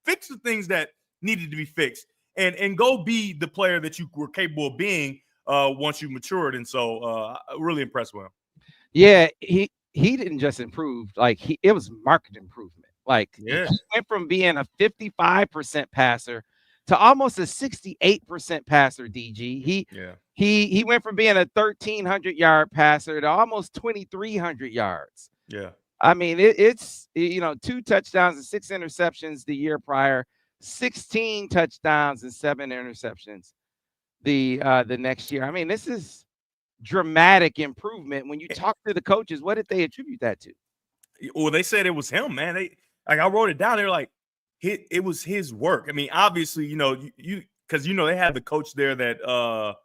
Fix the things that needed to be fixed and go be the player that you were capable of being once you matured. And so really impressed with him. Yeah, he didn't just improve, like it was market improvement. Like Yeah. he went from being a 55% passer to almost a 68% passer, DG. He went from being a 1,300-yard passer to almost 2,300 yards. Yeah. I mean, it's 2 touchdowns and 6 interceptions the year prior, 16 touchdowns and 7 interceptions the next year. I mean, this is dramatic improvement. When you talk to the coaches, what did they attribute that to? Well, they said it was him, man. I wrote it down. They're like, it was his work. I mean, obviously, because they had the coach there that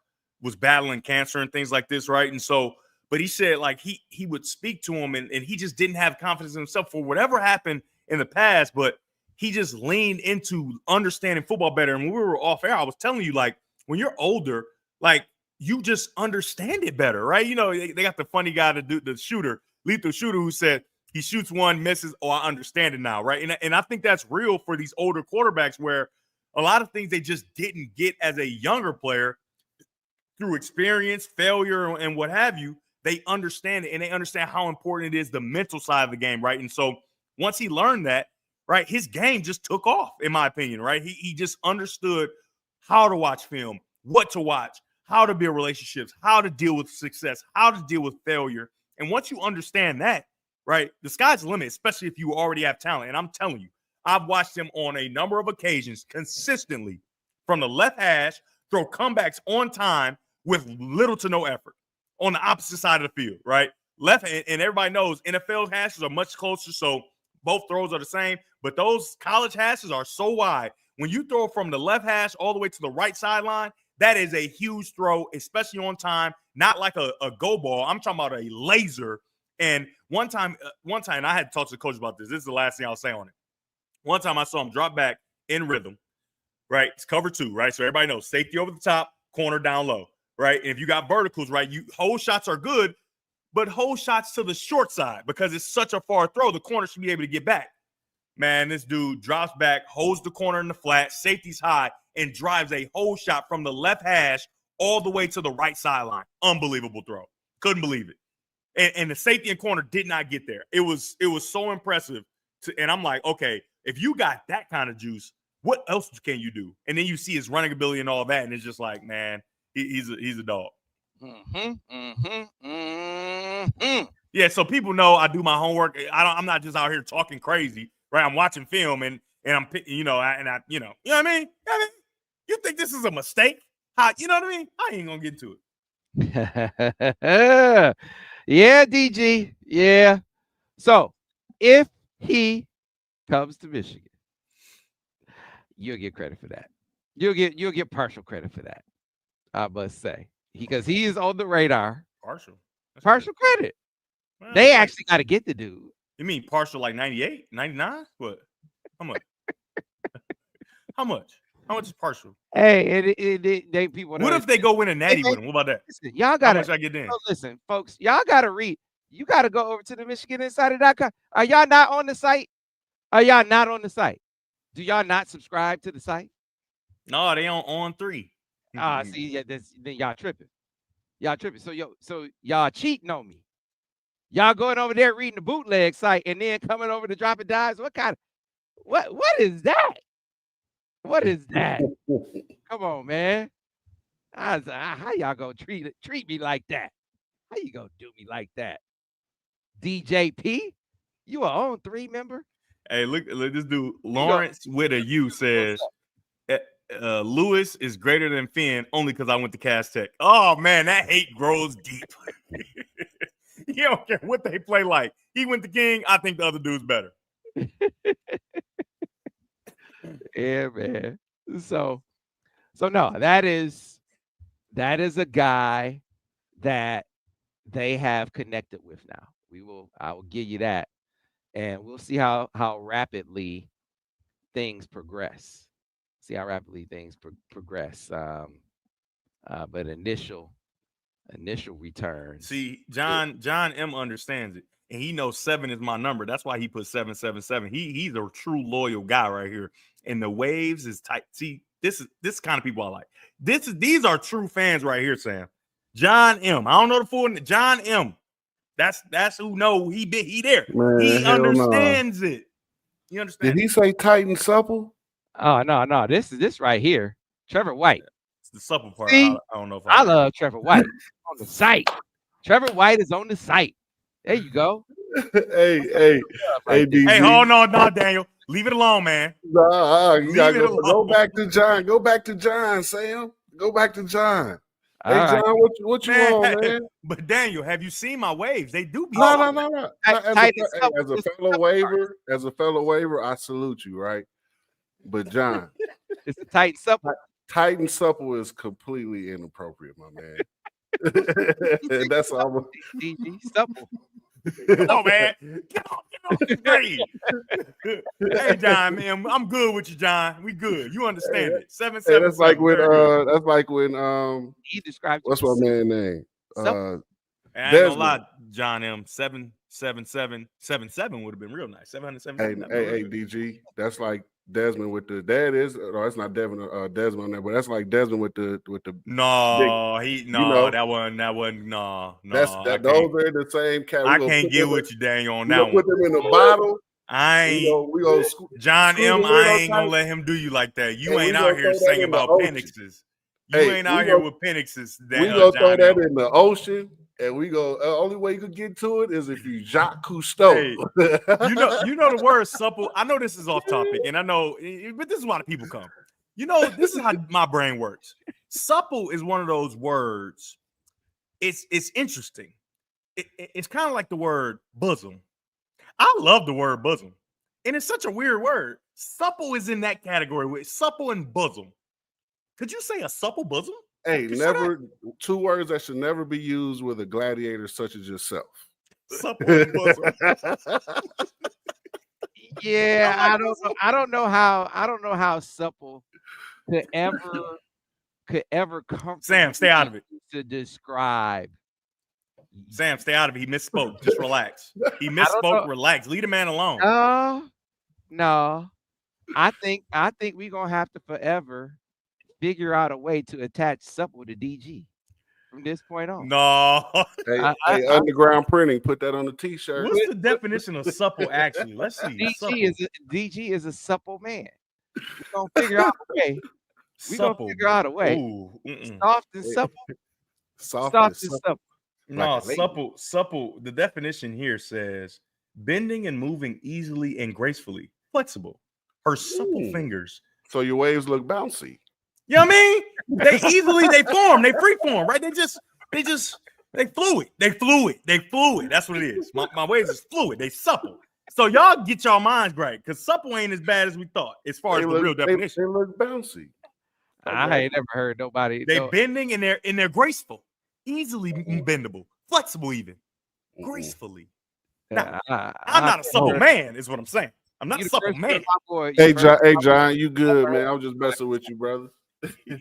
was battling cancer and things like this, right? And so, but he said like he would speak to him and he just didn't have confidence in himself for whatever happened in the past, but he just leaned into understanding football better. And when we were off air, I was telling you, like, when you're older, like, you just understand it better, right? They got the funny guy to do the shooter, lethal shooter, who said he shoots one, misses, oh, I understand it now, right? And I think that's real for these older quarterbacks, where a lot of things they just didn't get as a younger player through experience, failure, and what have you. They understand it, and they understand how important it is, the mental side of the game, right? And so once he learned that, right, his game just took off, in my opinion, right? He just understood how to watch film, what to watch, how to build relationships, how to deal with success, how to deal with failure. And once you understand that, right, the sky's the limit, especially if you already have talent. And I'm telling you, I've watched him on a number of occasions consistently from the left hash throw comebacks on time with little to no effort on the opposite side of the field, right? Left, and everybody knows NFL hashes are much closer, so both throws are the same, but those college hashes are so wide. When you throw from the left hash all the way to the right sideline, that is a huge throw, especially on time, not like a go ball. I'm talking about a laser. And one time, and I had to talk to the coach about this. This is the last thing I'll say on it. One time I saw him drop back in rhythm, right? It's cover 2, right? So everybody knows safety over the top, corner down low, right? And if you got verticals, right, hole shots are good, but hole shots to the short side because it's such a far throw, the corner should be able to get back. Man, this dude drops back, holds the corner in the flat, safety's high, and drives a hole shot from the left hash all the way to the right sideline. Unbelievable throw. Couldn't believe it. And the safety and corner did not get there. It was so impressive. And I'm like, okay, if you got that kind of juice, what else can you do? And then you see his running ability and all that, and it's just like, man, he's a dog. Yeah, so people know I do my homework. I'm not just out here talking crazy, right? I'm watching film and I'm, you know what I mean? You think this is a mistake? You know what I mean? I ain't gonna get into it. Yeah, DG. Yeah. So if he comes to Michigan, you'll get credit for that. You'll get partial credit for that. I must say, because he is on the radar. Partial credit. Well, they actually got to get the dude. You mean partial like 98, 99? What? How much? How much? How much is partial? Hey, they people. What if they go win a natty with him? What about that? Listen, y'all got to. How much I get in? Listen, folks, y'all got to read. You got to go over to the MichiganInsider.com. Are y'all not on the site? Are y'all not on the site? Do y'all not subscribe to the site? No, they on 3. See, yeah, then y'all tripping. Y'all tripping. So y'all cheating on me. Y'all going over there reading the bootleg site and then coming over to Droppin Dimes. What is that? What is that? Come on, man. How y'all gonna treat me like that? How you gonna do me like that? DJP, you are on 3 member. Hey, look this dude Lawrence with a U says Lewis is greater than Finn only because I went to Cass Tech. Oh man, that hate grows deep. You don't care what they play like. He went to King. I think the other dude's better. Yeah, man. So no, that is a guy that they have connected with now. I will give you that. And we'll see how rapidly things progress. Progress. But initial returns. See, John M understands it, and he knows 7 is my number. That's why he put 777. He's a true loyal guy right here. And the waves is tight. See, this kind of people I like. These are true fans right here, Sam. John M. I don't know the full name. John M. That's who know he there. Man, He hell understands it. You understand? Did he say tight and supple? Oh no, this right here. Trevor White. It's the supple part. See? I don't know if I love Trevor White on the site. Trevor White is on the site. There you go. hey, DG. Hey, hold on, no, Daniel. Leave it alone, man. Nah, you gotta Leave it go alone. back to John. Go back to John, Sam. Go back to John. All Hey, right. John, what you want, man? But Daniel, have you seen my waves? They do be No. Tight and supple. As a fellow waiver, I salute you, right? But John, It's a tight and supple. tight and supple is completely inappropriate, my man. That's all. DG supple. Come on, man. Get off the screen. Hey, John, man, I'm good with you, John. We good. You understand it. 7-7. Hey, that's like when He described what's my man name? Supple. I ain't gonna lie, John M. 777 would have been real nice. 777. Hey, DG. That's like Desmond with the that's not Devin Desmond on there, but that's like Desmond with the No, big, that wasn't no. Those are the same cat. I can't get with you, Daniel, on that one. Put them in a bottle. I ain't We go John M. I ain't gonna let him do you like that. You ain't out here singing about Penixes. You ain't out here with Penixes. We gonna throw that in the ocean. And we go. Only way you could get to it is if you Jacques Cousteau. Hey, you know the word supple. I know this is off topic, and I know, but this is why the people come. You know, this is how my brain works. Supple is one of those words. It's interesting. It's kind of like the word bosom. I love the word bosom, and it's such a weird word. Supple is in that category with supple and bosom. Could you say a supple bosom? Hey, never two words that should never be used with a gladiator such as yourself. Supple and bosom. Yeah, I don't know how supple could ever come. Sam, stay out of it. To describe. Sam, stay out of it. He misspoke. Just relax. He misspoke. Relax. Leave the man alone. No. I think we're gonna have to forever figure out a way to attach supple to DG from this point on. No. Hey, underground printing. Put that on the t-shirt. What's the definition of supple actually? Let's see. DG is a supple man. We're gonna figure out a way. Ooh, Soft and supple. Soft and supple. No, supple. The definition here says bending and moving easily and gracefully, flexible. Her supple fingers. So your waves look bouncy. You know what I mean? They form, they free form, right? They fluid. That's what it is. My waves is fluid. They supple. So y'all get y'all minds right, because supple ain't as bad as we thought, as far as the real definition. They look bouncy. I ain't never heard nobody. They bending and they're graceful, easily bendable, flexible even, gracefully. Now, I'm not a supple man, is what I'm saying. I'm not a supple man. Hey, John, you good, man? I'm just messing with you, brother.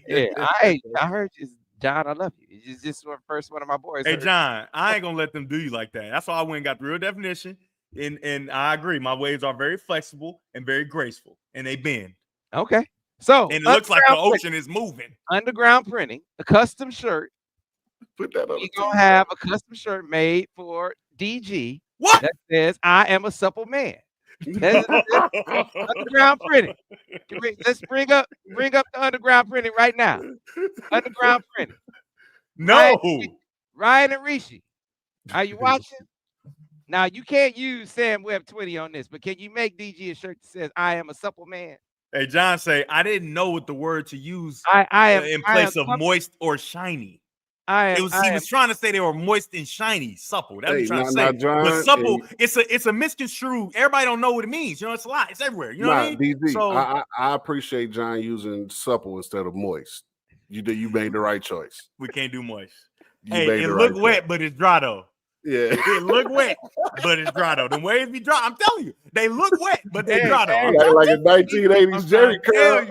Yeah, I heard you, John. I love you. It's just the first one of my boys. Hey, John, I ain't gonna let them do you like that. That's why I went and got the real definition. And I agree. My waves are very flexible and very graceful, and they bend. Okay, so and it looks like the ocean is moving. Underground printing, a custom shirt. Put that on. We're gonna have a custom shirt made for DG. What? That says I am a supple man. That's underground printing. Let's bring up the underground printing right now. Underground printing. No. Ryan and Rishi, are you watching? Now you can't use Sam Webb 20 on this, but can you make DG a shirt that says I am a supple man? Hey, John say I didn't know what the word to use in place of moist or shiny. He was trying to say they were moist and shiny, supple. That's what he's trying to say. John, but supple, it's a misconstrued. Everybody don't know what it means. You know, it's a lot. It's everywhere. You know what I mean? DZ, so I appreciate John using supple instead of moist. You made the right choice. We can't do moist. It look wet, but it's dry though. Yeah, it look wet, but it's dry though. The waves be dry. I'm telling you, they look wet, but they dry though. Like a 1980s Jerry curl.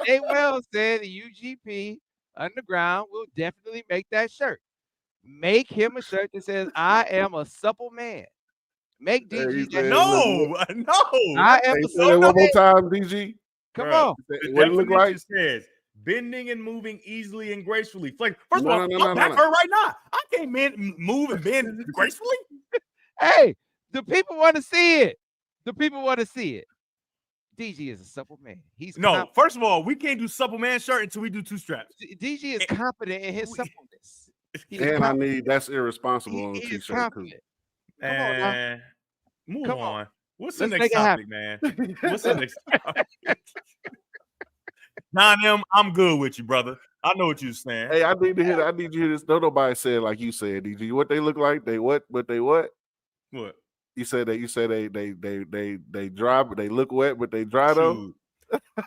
They well said the UGP Underground will definitely make that shirt. Make him a shirt that says I am a supple man. Make DG that. No. I am a supple man. One more time, DG. Come on. What it look like? Says bending and moving easily and gracefully. First of No, all, no, fuck no, back no. her right now. I can't move and bend gracefully. Hey, the people want to see it. The people want to see it. DG is a supple man. He's No, first of all, we can't do supple man shirt until we do 2 straps. DG is confident in his suppleness. And I need that's irresponsible he on the is t-shirt too. confident. Come on now. And move Come on. on. What's the Let's next make it topic, man? What's the next topic? Nah, I'm good with you, brother. I know what you're saying. Hey, I need to hear. I need you to hear this. Don't nobody say it like you said, DG. What they look like? They what? But they what? What? You said that. You said they dry. But they look wet, but they dry though.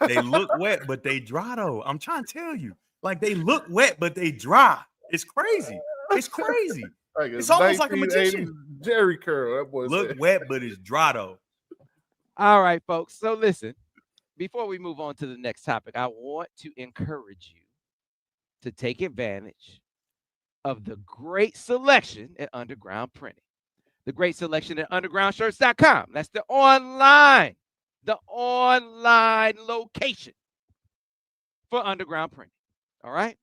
They look wet, but they dry though. I'm trying to tell you, like they look wet, but they dry. It's crazy. It's crazy. Like It's almost like a magician. Jerry curl. That boy Look said. wet, but it's dry though. All right, folks. So listen, before we move on to the next topic, I want to encourage you to take advantage of the great selection at Underground Printing. The great selection at undergroundshirts.com. That's the online location for Underground Printing. All right.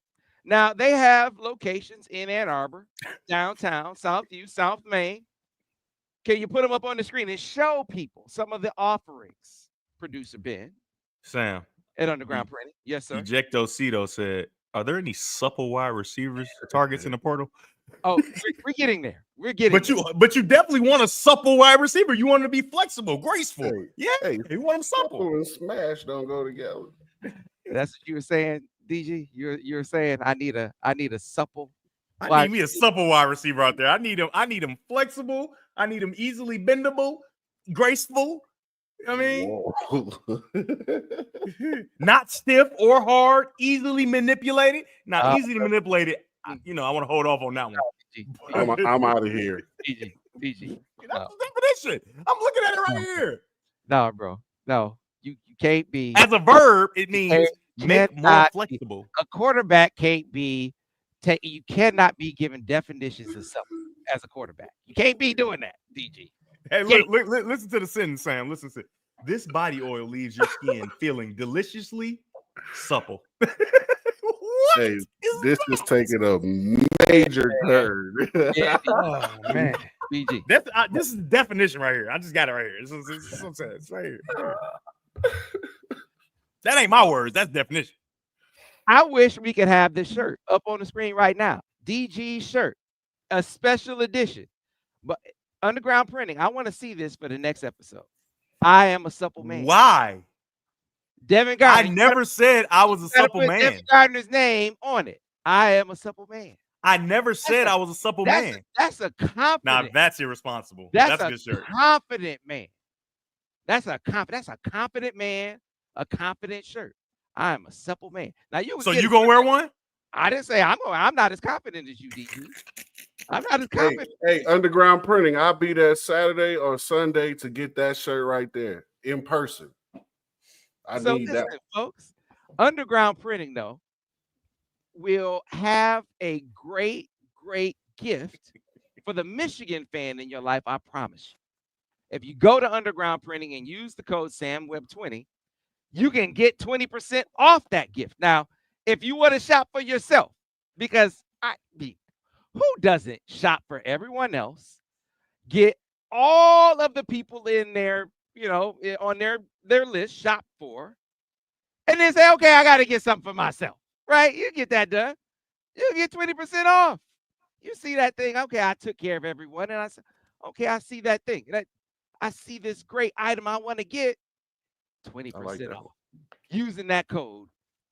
Now, they have locations in Ann Arbor, downtown, Southview, South Main. Can you put them up on the screen and show people some of the offerings, Producer Ben? Sam. At Underground Printing. Yes, sir. Ejectocito said, are there any supple wide receivers targets in the portal? Oh, we're getting there. We're getting But you definitely want a supple wide receiver. You want him to be flexible, graceful. Hey, you want him supple. And smash don't go together. That's what you were saying, DG. You're saying I need a supple. I need me a supple wide receiver out there. I need him flexible. I need him easily bendable, graceful. I mean, not stiff or hard, easily manipulated. Now, easily manipulated. I want to hold off on that one. I'm out of here. DG. That's the definition. I'm looking at it right here. No, bro. No, you can't be. As a verb, it means make more flexible. A quarterback can't be. You cannot be given definitions of something as a quarterback. You can't be doing that, DG. Hey, look, listen to the sentence, Sam. Listen to it. This body oil leaves your skin feeling deliciously supple. Hey, this is taking a major turn. Oh man, BG. This is the definition right here. I just got it right here. This is what I'm saying. It's right here. That ain't my words. That's definition. I wish we could have this shirt up on the screen right now. DG shirt, a special edition. But Underground Printing, I want to see this for the next episode. I am a supple man. Why? Devin Gardner. I never said I was a supple man. Devin Gardner's name on it. I am a supple man. I never said I was a supple man. That's a confident. Now that's irresponsible. That's a good shirt. Confident man. That's a confident man. A confident shirt. I am a supple man. Now you. So you gonna wear one? I didn't say I'm not as confident as you, DG. I'm not as confident. Hey, Underground Printing. I'll be there Saturday or Sunday to get that shirt right there in person. I need that, folks. Underground Printing, though, will have a great gift for the Michigan fan in your life. I promise you. If you go to Underground Printing and use the code SAMWEB20, you can get 20% off that gift. Now, if you want to shop for yourself, because who doesn't shop for everyone else? Get all of the people in there, on their list, shop for, and then say, okay, I got to get something for myself, right? You get that done. You get 20% off. You see that thing? Okay, I took care of everyone, and I said, okay, I see that thing. I see this great item I want to get. 20% off using that code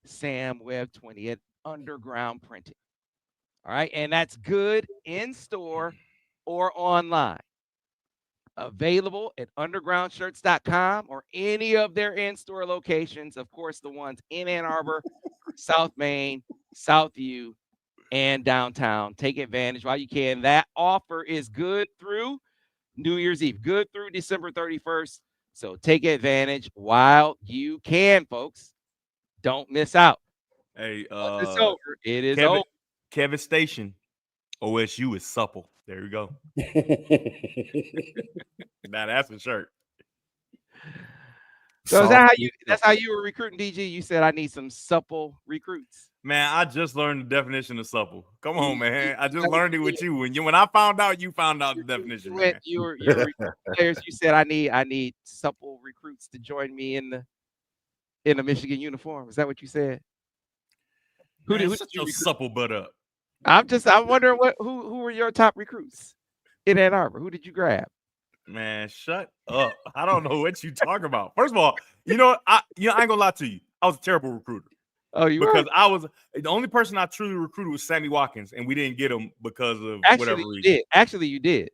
SAMWEB20 at Underground Printing. All right, and that's good in store or online. Available at undergroundshirts.com or any of their in-store locations. Of course, the ones in Ann Arbor, South Main, Southview, and downtown. Take advantage while you can. That offer is good through New Year's Eve, good through December 31st. So take advantage while you can, folks. Don't miss out. Hey, it's over. It is over. Kevin Station, OSU is supple. There you go. Now that's a shirt. So is that how Soft you? and That's how you were recruiting DG. You said I need some supple recruits. Man, I just learned the definition of supple. Come on, man. I just That was learned it with you. When I found out, you found out the definition, man. You're recruiting players. You said I need supple recruits to join me in the Michigan uniform. Is that what you said? Who Man, did shut you your recruit? supple butt up. I'm wondering who were your top recruits in Ann Arbor? Who did you grab? Man, shut up. I don't know what you talk about. First of all, I ain't gonna lie to you. I was a terrible recruiter. Oh, you Because were? I was the only person I truly recruited was Sammy Watkins, and we didn't get him because of whatever Actually, you reason. did. Actually, you did.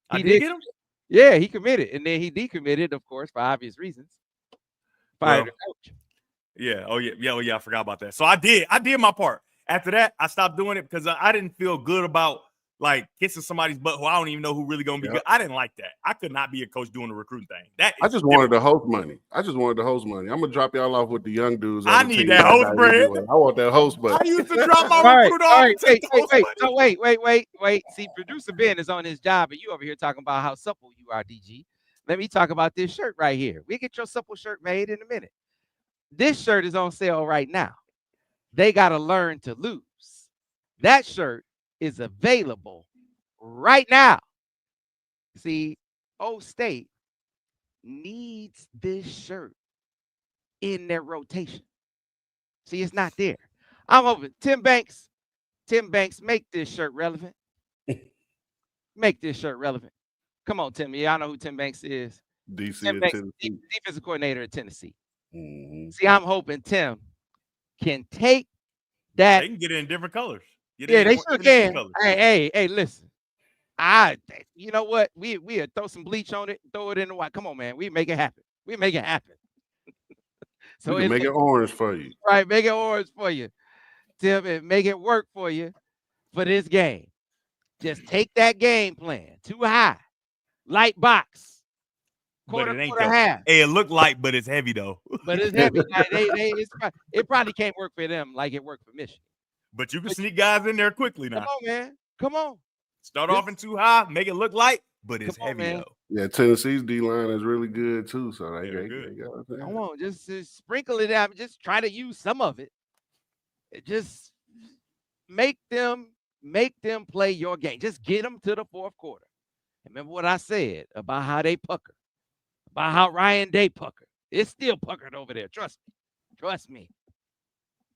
I He did get him? Yeah, he committed, and then he decommitted, of course, for obvious reasons. Fired the coach. Yeah. Oh yeah. I forgot about that. So I did my part. After that, I stopped doing it because I didn't feel good about like kissing somebody's butt who I don't even know who really gonna be good. I didn't like that. I could not be a coach doing the recruiting thing. I just wanted the host money. I'm gonna drop y'all off with the young dudes. I need that host bread. Anyway. I want that host money. I used to drop my recruit off and take the host money. Wait. See, producer Ben is on his job, and you over here talking about how supple you are, DG. Let me talk about this shirt right here. We get your supple shirt made in a minute. This shirt is on sale right now. They got to learn to lose. That shirt is available right now. See, Old State needs this shirt in their rotation. See, it's not there. I'm hoping Tim Banks, make this shirt relevant. Make this shirt relevant. Come on, Tim. Y'all know who Tim Banks is. DC Tim Banks, Tennessee. defensive coordinator at Tennessee. Mm-hmm. See, I'm hoping Tim can take that. They can get it in different colors. Yeah, they sure can. Hey, listen. You know what? We throw some bleach on it, throw it in the white. Come on, man. We make it happen. So we can make it orange for you. Right, make it orange for you, Tim, and make it work for you for this game. Just take that game plan. Too high, light box. Quarter half. Hey, it looked light, but it's heavy though. But it's heavy. It probably can't work for them like it worked for Michigan. But you can sneak guys in there quickly now. Come on, man. Come on. Start off in too high, make it look light, but it's heavy though. Yeah, Tennessee's D line is really good too. So they go. Come on, just sprinkle it out. Just try to use some of it. Just make them play your game. Just get them to the fourth quarter. Remember what I said about how they pucker, about how Ryan Day puckered. It's still puckered over there. Trust me.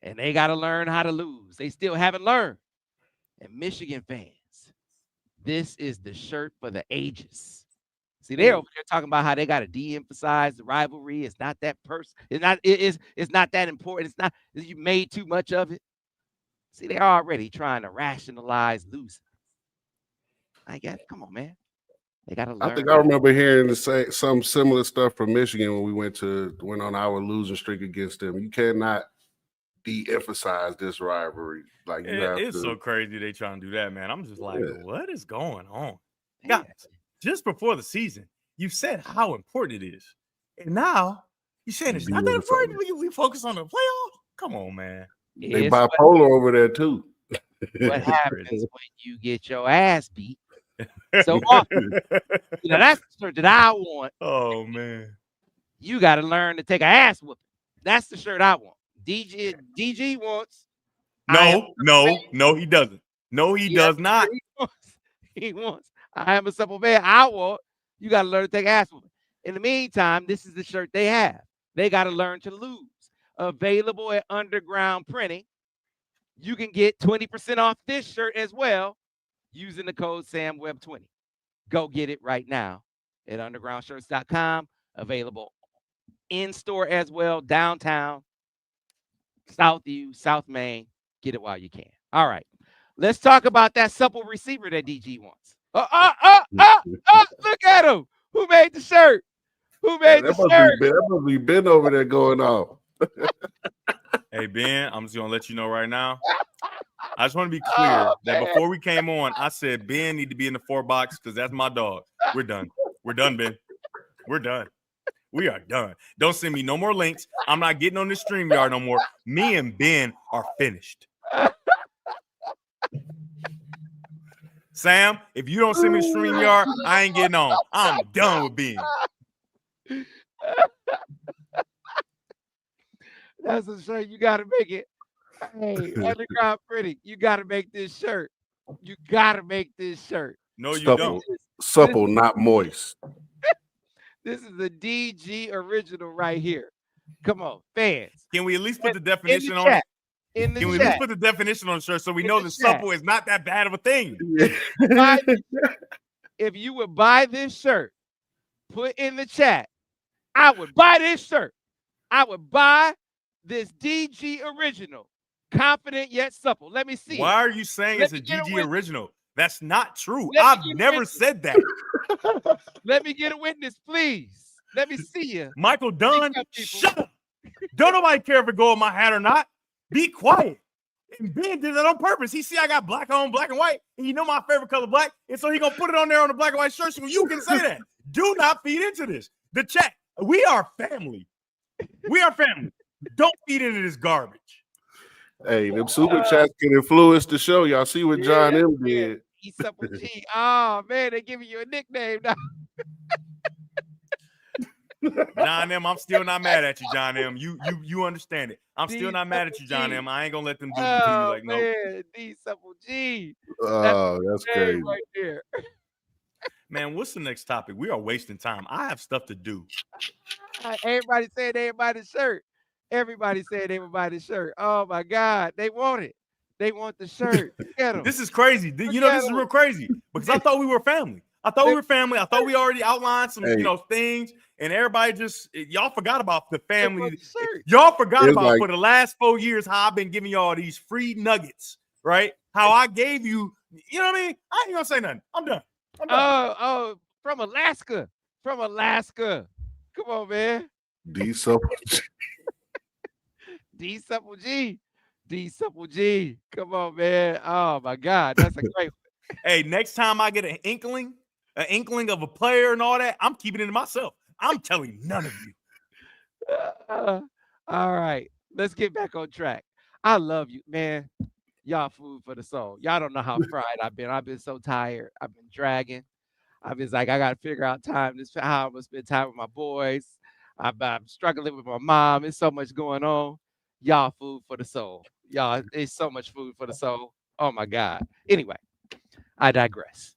And they got to learn how to lose. They still haven't learned. And Michigan fans, this is the shirt for the ages. See, they're over there talking about how they got to de-emphasize the rivalry. It's not that it's not that important. It's not you made too much of it. See, they're already trying to rationalize losing. I guess, come on, man. They got to learn. I think I remember hearing some similar stuff from Michigan when we went on our losing streak against them. You cannot de-emphasize this rivalry. Like it's so crazy they trying to do that, man. I'm just like, what is going on? Guys, just before the season, you said how important it is. And now you're saying it's not that important. We focus on the playoffs. Come on, man. They bipolar over there too. What happens when you get your ass beat so often? That's the shirt that I want. Oh man. You got to learn to take an ass whooping. That's the shirt I want. DG wants. No, he doesn't. No, he does not. He wants. I am a supple man. I want. You got to learn to take ass whooping. In the meantime, this is the shirt they have. They got to learn to lose. Available at Underground Printing. You can get 20% off this shirt as well using the code SAMWEB20. Go get it right now at undergroundshirts.com. Available in store as well, downtown, Southview, South Main. Get it while you can. All right. Let's talk about that supple receiver that DG wants. Look at him. Who made the shirt? Who made the shirt? That must be Ben over there going off. Hey, Ben, I'm just going to let you know right now. I just want to be clear that before we came on, I said Ben need to be in the 4 box because that's my dog. We're done. We're done, Ben. We're done. We are done. Don't send me no more links. I'm not getting on this StreamYard no more. Me and Ben are finished. Sam, if you don't send me the StreamYard, I ain't getting on. I'm done with Ben. That's a shirt. You got to make it. Hey, underground pretty. You got to make this shirt. You got to make this shirt. No, you Supple, don't. supple, not moist. This is the DG original right here. Come on, fans. Can we at least put the In definition the on it? chat. In the Can we at least chat. put the definition on the shirt so we In know the that chat. supple is not that bad of a thing? If you would buy this shirt, put in the chat, I would buy this shirt. I would buy this DG original, confident yet supple. Let me see. Why are you saying Let it's a me get a GG witness. original? That's not true. Let me I've get a never witness. said that. Let me get a witness, please. Let me see you. Michael Dunn, up, people. shut up. Don't nobody care if it go on my hat or not. Be quiet. And Ben did that on purpose. He see I got black on, black and white, and you know my favorite color black, and so he gonna put it on there on the black and white shirt so you can say that. Do not feed into this. The chat. We are family. We are family. Don't feed into this garbage. Hey, them super chats can influence the show. Y'all see what John M did. He's supple G. Oh man, they giving you a nickname now. John M, I'm still not mad at you, John M. You understand it. I'm still not mad at you, John M. I ain't gonna let them do it to you like no. Man, D supple G. Oh, that's Name crazy. right there. Man, what's the next topic? We are wasting time. I have stuff to do. Everybody said they would buy the shirt. Everybody said they would buy the shirt. Oh my God, they want it. They want the shirt. Get 'em. This is crazy. You know, this is real crazy because I thought we were family. I thought we were family. I thought we already outlined some, things, and everybody just y'all forgot about the family. Y'all forgot about for the last 4 years how I've been giving y'all these free nuggets, right? How I gave you, you know what I mean? I ain't gonna say nothing. I'm done. Oh, from Alaska. From Alaska. Come on, man. D supple. D supple G. D supple G. Come on, man. Oh my God, that's a great one. Hey, next time I get an inkling of a player and all that, I'm keeping it to myself. I'm telling none of you. All right, let's get back on track. I love you, man. Y'all food for the soul. Y'all don't know how fried I've been. I've been so tired. I've been dragging. I've been like, I got to figure out time. How I'm going to spend time with my boys. I'm struggling with my mom. There's so much going on. Y'all food for the soul. Y'all, it's so much food for the soul. Oh, my God. Anyway, I digress.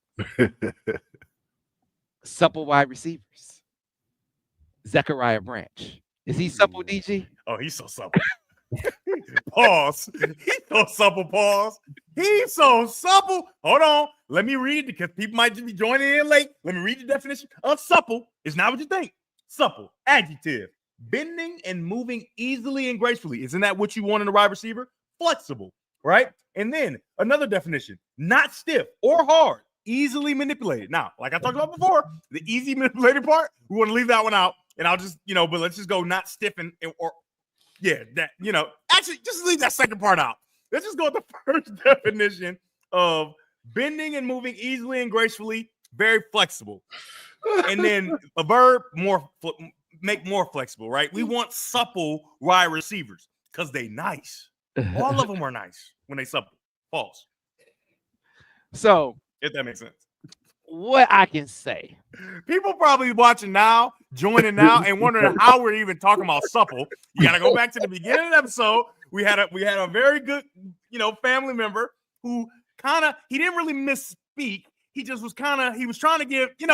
Supple wide receivers. Zechariah Branch. Is he supple, DG? Oh, he's so supple. Pause. He's so supple. Pause. He's so supple. Hold on. Let me read it because people might just be joining in late. Let me read the definition of supple. It's not what you think. Supple, adjective, bending and moving easily and gracefully. Isn't that what you want in a wide receiver? Flexible, right? And then another definition, not stiff or hard, easily manipulated. Now, like I talked about before, the easy manipulated part, we want to leave that one out. And I'll just, but let's just go not stiff or that, actually just leave that second part out. Let's just go with the first definition of bending and moving easily and gracefully, very flexible. And then a verb, make more flexible, right? We want supple wide receivers because they nice. All of them are nice when they supple. False. So, if that makes sense. What I can say. People probably watching now, joining now, and wondering how we're even talking about supple. You got to go back to the beginning of the episode. We had a very good, family member who he didn't really misspeak. He just was he was trying to give, he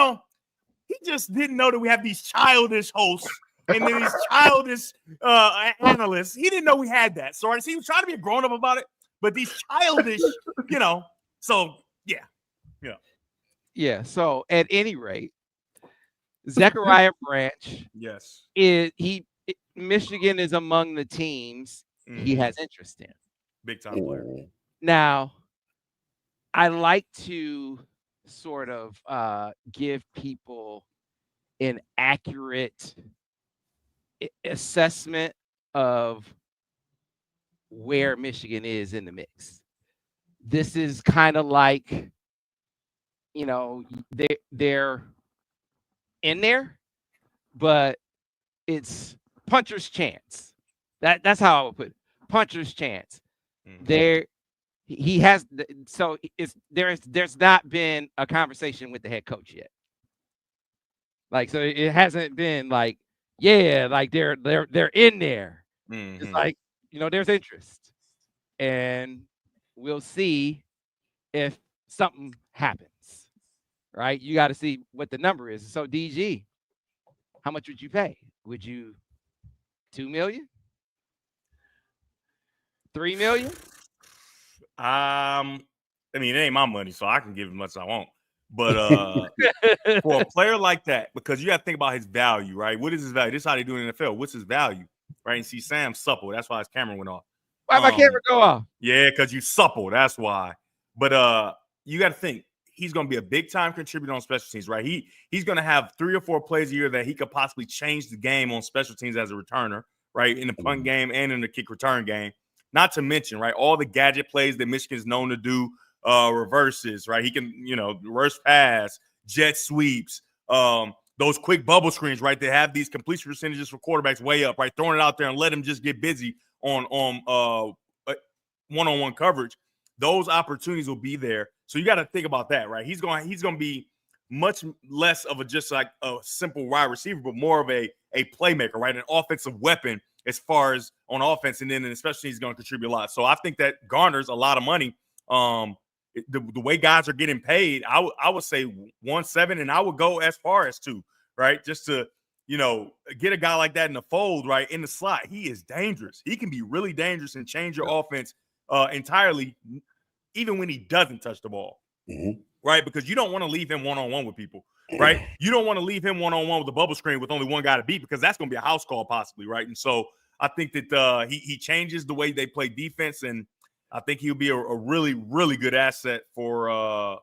just didn't know that we have these childish hosts and then these childish analysts. He didn't know we had that. So he was trying to be a grown up about it, but these childish, so yeah. Yeah. So at any rate, Zechariah Branch, yes, Michigan is among the teams he has interest in. Big time player. Now, I like to sort of give people an accurate assessment of where Michigan is in the mix. This is kind of like, they're in there, but it's puncher's chance. That's how I would put it. Puncher's chance. There's not been a conversation with the head coach yet. So it hasn't been like they're in there. It's like, there's interest, and we'll see if something happens, right? You got to see what the number is. So DG, how much would you pay? Would you $2 million? $3 million? I mean, it ain't my money, so I can give as much as I want. But for a player like that, because you got to think about his value, right? What is his value? This is how they do it in the NFL. What's his value, right? And see, Sam's supple. That's why his camera went off. Why my camera go off? Yeah, because you supple. That's why. But you got to think he's going to be a big time contributor on special teams, right? He's going to have 3 or 4 plays a year that he could possibly change the game on special teams as a returner, right? In the punt game and in the kick return game. Not to mention, right, all the gadget plays that Michigan is known to do, reverses, right? He can, reverse pass, jet sweeps, those quick bubble screens, right? They have these completion percentages for quarterbacks way up, right? Throwing it out there and let him just get busy on one-on-one coverage. Those opportunities will be there. So you got to think about that, right? He's going to be much less of just like a simple wide receiver, but more of a playmaker, right? An offensive weapon as far as on offense, and then especially he's going to contribute a lot. So I think that garners a lot of money. The way guys are getting paid, I would say 1.7, and I would go as far as 2, right? Just to, get a guy like that in the fold, right, in the slot. He is dangerous. He can be really dangerous and change your offense entirely, even when he doesn't touch the ball, right? Because you don't want to leave him one-on-one with people, right? You don't want to leave him one-on-one with a bubble screen with only one guy to beat, because that's going to be a house call possibly, right? And so I think that he changes the way they play defense, and I think he'll be a really, really good asset for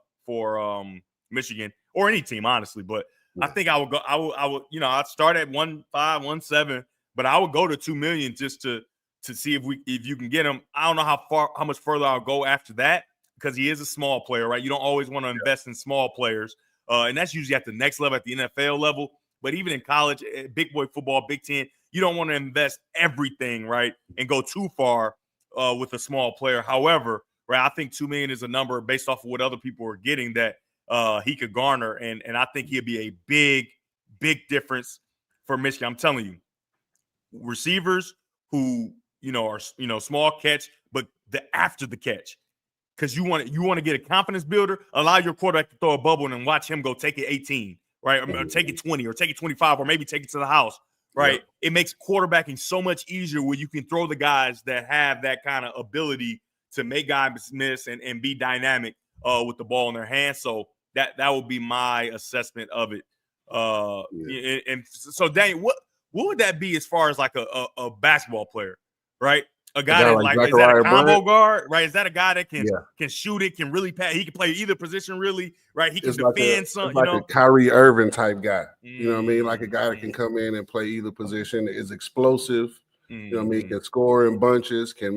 Michigan or any team, honestly. But I think I would, I'd start at 1.5, 1.7, but I would go to $2 million just to see if you can get him. I don't know how much further I'll go after that, because he is a small player, right? You don't always want to invest in small players. And that's usually at the next level, at the NFL level. But even in college, big boy football, Big Ten, you don't want to invest everything, right, and go too far with a small player. However, right, I think $2 million is a number based off of what other people are getting that he could garner. And I think he'll be a big, big difference for Michigan. I'm telling you, receivers who, are, small catch, but after the catch. Because you want to get a confidence builder, allow your quarterback to throw a bubble and then watch him go take it 18, right? Or take it 20 or take it 25 or maybe take it to the house, right? Yep. It makes quarterbacking so much easier when you can throw the guys that have that kind of ability to make guys miss and be dynamic with the ball in their hands. So that would be my assessment of it. And so, Daniel, what would that be as far as like a basketball player, right? A guy that like is that a combo guard, right? Is that a guy that can shoot it, can really pass? He can play either position, really, right? He can defend some, like a Kyrie Irving type guy. You know what I mean? Like a guy that can come in and play either position, is explosive. You know what I mean? Can score in bunches, can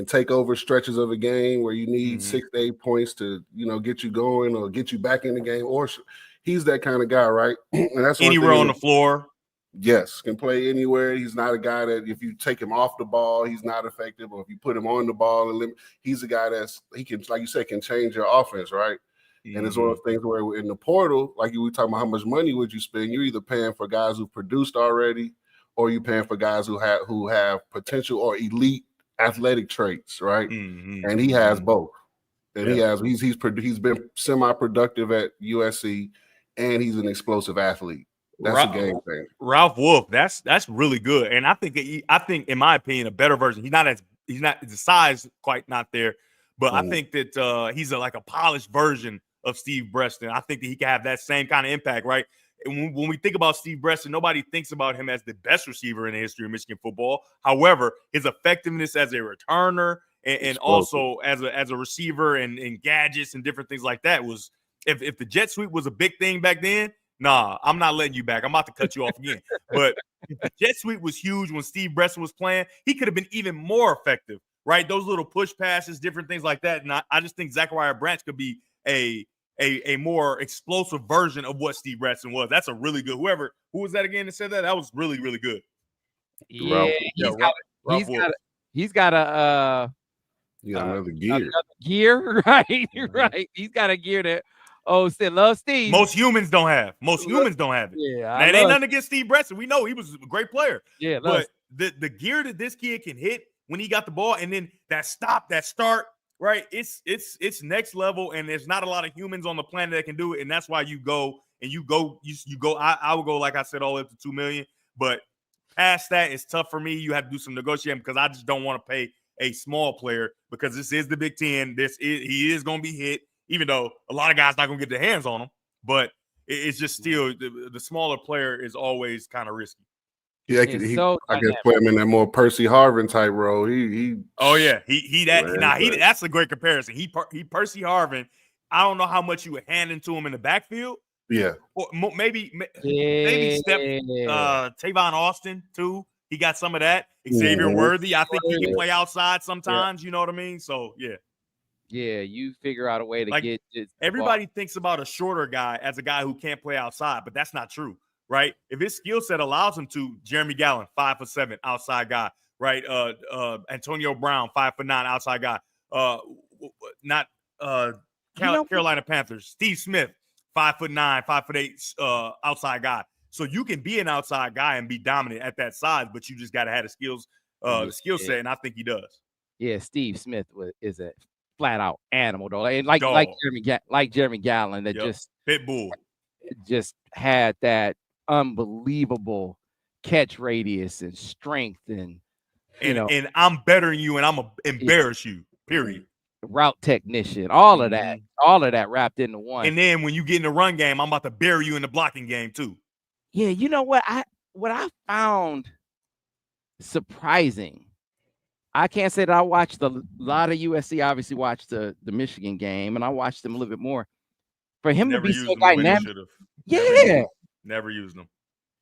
take over stretches of a game where you need 6 to 8 points to, get you going or get you back in the game. Or he's that kind of guy, right? And that's anywhere on the floor. Yes, can play anywhere. He's not a guy that if you take him off the ball, he's not effective. Or if you put him on the ball, he's a guy he can, like you said, can change your offense, right? And it's one of those things where in the portal, like you were talking about, how much money would you spend? You're either paying for guys who produced already, or you're paying for guys who have potential or elite athletic traits, right? And he has both. And he's been semi-productive at USC, and he's an explosive athlete. That's a game thing. Ralph Wolf, that's really good. And I think in my opinion, a better version. He's not the size quite not there, but I think that he's like a polished version of Steve Breaston. I think that he can have that same kind of impact, right? And when we think about Steve Breaston, nobody thinks about him as the best receiver in the history of Michigan football. However, his effectiveness as a returner and also as a receiver and gadgets and different things like that was, if the jet sweep was a big thing back then, nah, I'm not letting you back. I'm about to cut you off again. But the jet sweep was huge when Steve Breaston was playing. He could have been even more effective, right? Those little push passes, different things like that. And I just think Zechariah Branch could be a more explosive version of what Steve Breaston was. That's a really good. Who was that again that said that? That was really, really good. Yeah, he's got another gear, right? Right. He's got a gear that love Steve. Most humans don't have. Most humans don't have it. Yeah, now, it ain't nothing against Steve Breaston. We know he was a great player. Yeah, but the gear that this kid can hit when he got the ball, and then that start, right? It's next level, and there's not a lot of humans on the planet that can do it, and that's why you go. I would go, like I said, all the way up to 2 million, but past that, it's tough for me. You have to do some negotiating because I just don't want to pay a small player because this is the Big Ten. He is going to be hit, even though a lot of guys not going to get their hands on him. But it's just still the smaller player is always kind of risky. Yeah, I guess put him in that more Percy Harvin type role. That's a great comparison. He Percy Harvin. I don't know how much you would hand into him in the backfield. Yeah, or maybe step Tavon Austin too. He got some of that. Xavier Worthy. I think he can play outside sometimes. You know what I mean? So yeah, you figure out a way to get. Everybody thinks about a shorter guy as a guy who can't play outside, but that's not true, right? If his skill set allows him to, Jeremy Gallen, 5'7", outside guy, right? Antonio Brown, 5'9", outside guy. Carolina Panthers, Steve Smith, 5'9", 5'8", outside guy. So you can be an outside guy and be dominant at that size, but you just got to have the skill set, and I think he does. Yeah, Steve Smith is a flat out animal though, and like Jeremy Gallen that just pit bull, just had that unbelievable catch radius and strength and I'm better than you and I'm gonna embarrass you. Period. Route technician, all of that wrapped into one. And then when you get in the run game, I'm about to bury you in the blocking game too. Yeah, you know what I found surprising. I can't say that I watched a lot of USC. I obviously watched the Michigan game, and I watched them a little bit more. For him to be so dynamic, never used them.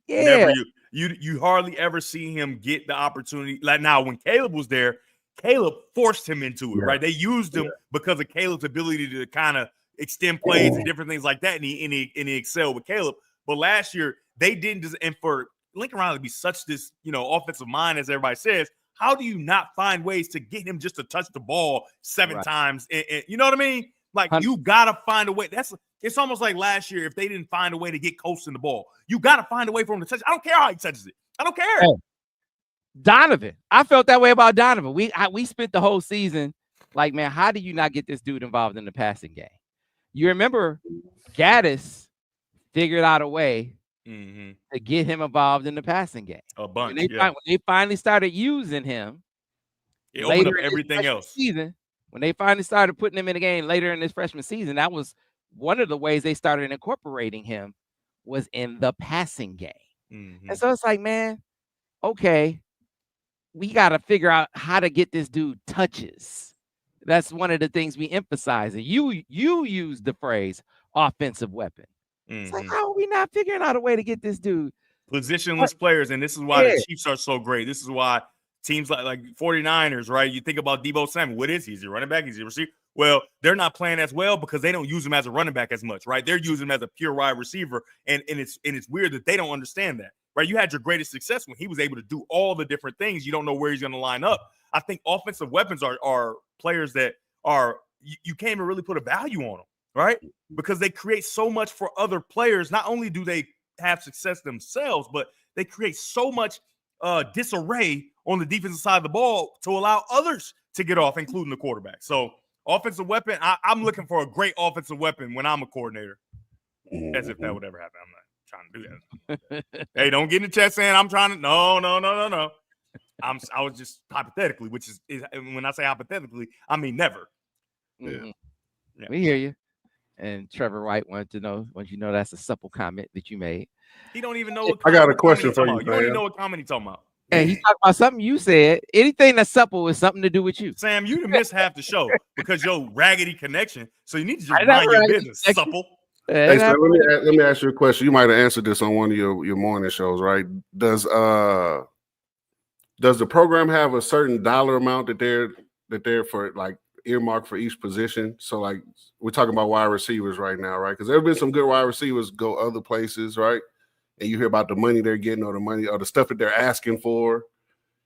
Yeah, you hardly ever see him get the opportunity. Like now, when Caleb was there, Caleb forced him into it. Right? They used him because of Caleb's ability to kind of extend plays and different things like that, and he excelled with Caleb. But last year they didn't. And for Lincoln Riley to be such this offensive mind, as everybody says. How do you not find ways to get him just to touch the ball 7 times? And you know what I mean? Like, you got to find a way. It's almost like last year if they didn't find a way to get Coach in the ball. You got to find a way for him to touch it. I don't care how he touches it. I don't care. Hey, Donovan. I felt that way about Donovan. We spent the whole season like, man, how do you not get this dude involved in the passing game? You remember Gaddis figured out a way to get him involved in the passing game. A bunch. When they finally started using him, it opened up everything else. When they finally started putting him in the game later in this freshman season, that was one of the ways they started incorporating him was in the passing game. And so it's like, man, okay, we got to figure out how to get this dude touches. That's one of the things we emphasize. And you use the phrase offensive weapon. It's like, how are we not figuring out a way to get this dude? Positionless players, and this is why the Chiefs are so great. This is why teams like 49ers, right? You think about Deebo Samuel. What is he? Is he a running back? Is he a receiver? Well, they're not playing as well because they don't use him as a running back as much, right? They're using him as a pure wide receiver, and it's weird that they don't understand that, right? You had your greatest success when he was able to do all the different things. You don't know where he's going to line up. I think offensive weapons are players that you can't even really put a value on them, right? Because they create so much for other players. Not only do they have success themselves, but they create so much disarray on the defensive side of the ball to allow others to get off, including the quarterback. So offensive weapon, I'm looking for a great offensive weapon when I'm a coordinator. As if that would ever happen. I'm not trying to do that. Hey, don't get in the chat saying I'm trying to. No. I was just hypothetically, which is when I say hypothetically, I mean never. Yeah. We hear you. And Trevor White wants you know that's a supple comment that you made. He don't even know what I got a question for you. You don't even know what comment he's talking about. And he's talking about something you said. Anything that's supple is something to do with you. Sam, you missed half the show because your raggedy connection. So you need to just mind your business. Supple. Hey, so let me ask you a question. You might have answered this on one of your morning shows, right? Does the program have a certain dollar amount that they're for like earmarked for each position? So like we're talking about wide receivers right now, right? Because there have been some good wide receivers go other places, right? And you hear about the money they're getting or the stuff that they're asking for.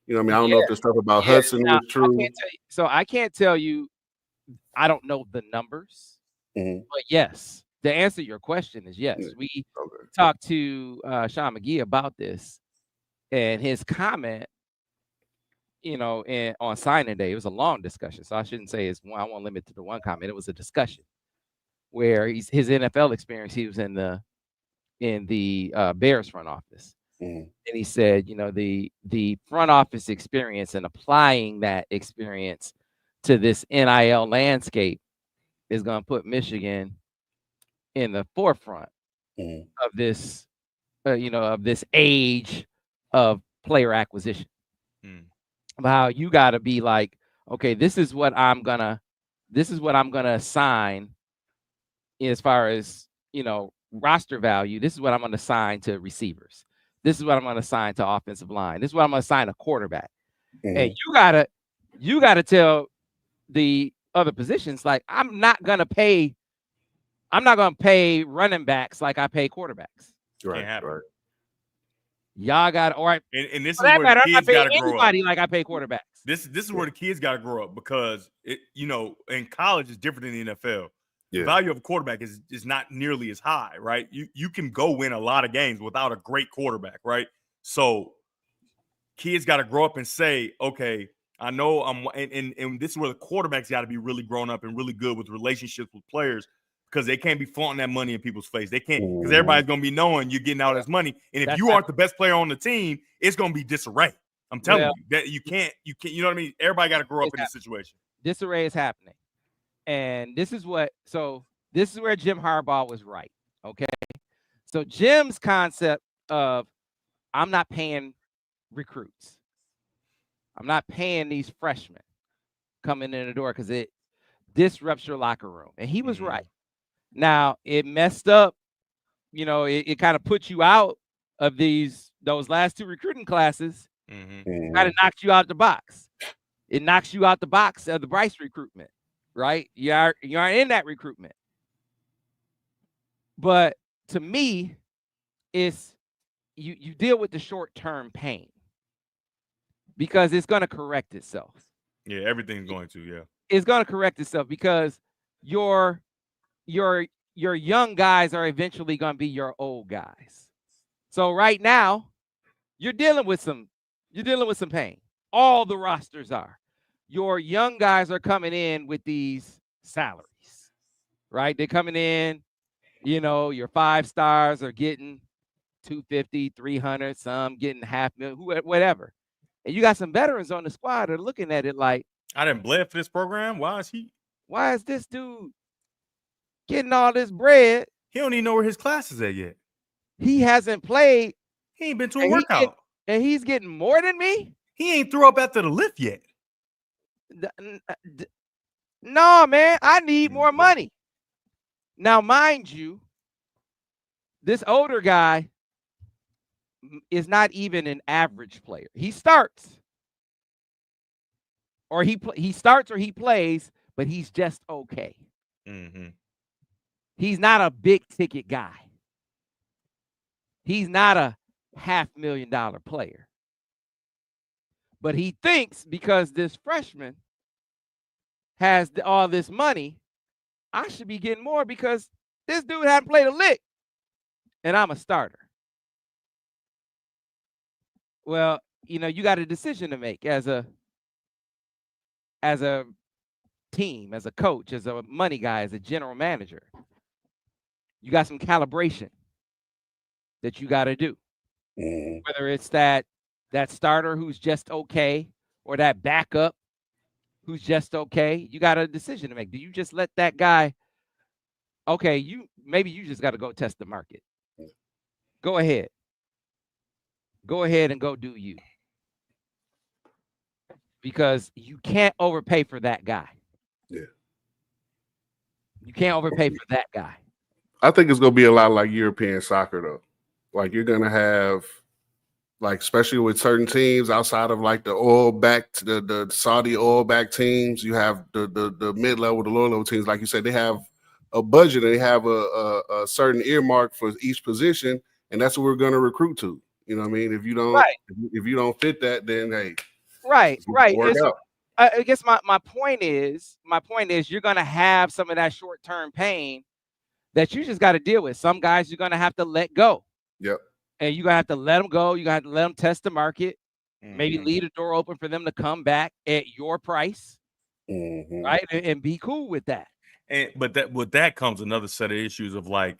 You know what I mean? I don't know if the stuff about Hudson was true. I can't tell you. I don't know the numbers. But yes, the answer to your question is yes. We talked to Sean McGee about this, and his comment on signing day. It was a long discussion, so I shouldn't say it's one. I won't limit to the one comment. It was a discussion where his NFL experience. He was in the Bears front office, and he said, the front office experience and applying that experience to this NIL landscape is going to put Michigan in the forefront of this, of this age of player acquisition. How you got to be like, okay, this is what I'm gonna assign as far as roster value. This is what I'm gonna assign to receivers. This is what I'm gonna assign to offensive line. This is what I'm gonna assign to quarterback. And you gotta tell the other positions, like, I'm not gonna pay running backs like I pay quarterbacks. Right. Y'all got all right. And this is where the kids got to grow up. Like I pay quarterbacks. This is where the kids got to grow up, because in college is different than the NFL. Yeah. The value of a quarterback is not nearly as high, right? You can go win a lot of games without a great quarterback, right? So kids got to grow up and say, okay, I know and this is where the quarterbacks got to be really grown up and really good with relationships with players, because they can't be flaunting that money in people's face. They can't, because everybody's going to be knowing you're getting all this money. And if you aren't the best player on the team, it's going to be disarray. I'm telling you that you can't, you know what I mean? Everybody got to grow up in this situation. Disarray is happening. And this is where Jim Harbaugh was right. Okay. So Jim's concept of, I'm not paying recruits. I'm not paying these freshmen coming in the door because it disrupts your locker room. And he was right. Now, it messed up, it kind of put you out of those last two recruiting classes. Kind of knocked you out the box. It knocks you out the box of the Bryce recruitment, right? You aren't in that recruitment. But to me, it's you deal with the short-term pain, because it's going to correct itself. Yeah, everything's going to, yeah. It's going to correct itself, because your young guys are eventually going to be your old guys. So right now, you're dealing with some pain. All the rosters are. Your young guys are coming in with these salaries, right? They're coming in, your 5 stars are getting 250, 300, some getting $500,000, whatever. And you got some veterans on the squad that are looking at it like, I didn't bled for this program. Why is this dude getting all this bread? He don't even know where his class is at yet. He hasn't played. He ain't been to a workout. And he's getting more than me? He ain't threw up after the lift yet. No, man, I need more money. Now, mind you, this older guy is not even an average player. He starts. Or he starts or he plays, but he's just okay. He's not a big ticket guy. He's not a $500,000 player. But he thinks because this freshman has all this money, I should be getting more because this dude hadn't played a lick and I'm a starter. Well, you got a decision to make as a team, as a coach, as a money guy, as a general manager. You got some calibration that you got to do. Whether it's that starter who's just okay or that backup who's just okay, you got a decision to make. Do you just let that guy, okay, maybe you just got to go test the market. Go ahead. Go ahead and go do you. Because you can't overpay for that guy. Yeah. You can't overpay for that guy. I think it's going to be a lot like European soccer, though. Like, you're going to have, like, especially with certain teams outside of, like, the Saudi oil-backed teams, you have the mid-level, the lower-level teams. Like you said, they have a budget and they have a certain earmark for each position, and that's what we're going to recruit to. You know what I mean? If you don't fit that, then, hey. Right. Work out. I guess my point is you're going to have some of that short-term pain that you just got to deal with. Some guys you're going to have to let go. Yep. And you're going to have to let them go. You're going to have to let them test the market. Maybe leave the door open for them to come back at your price, right? And be cool with that. But with that comes another set of issues of like,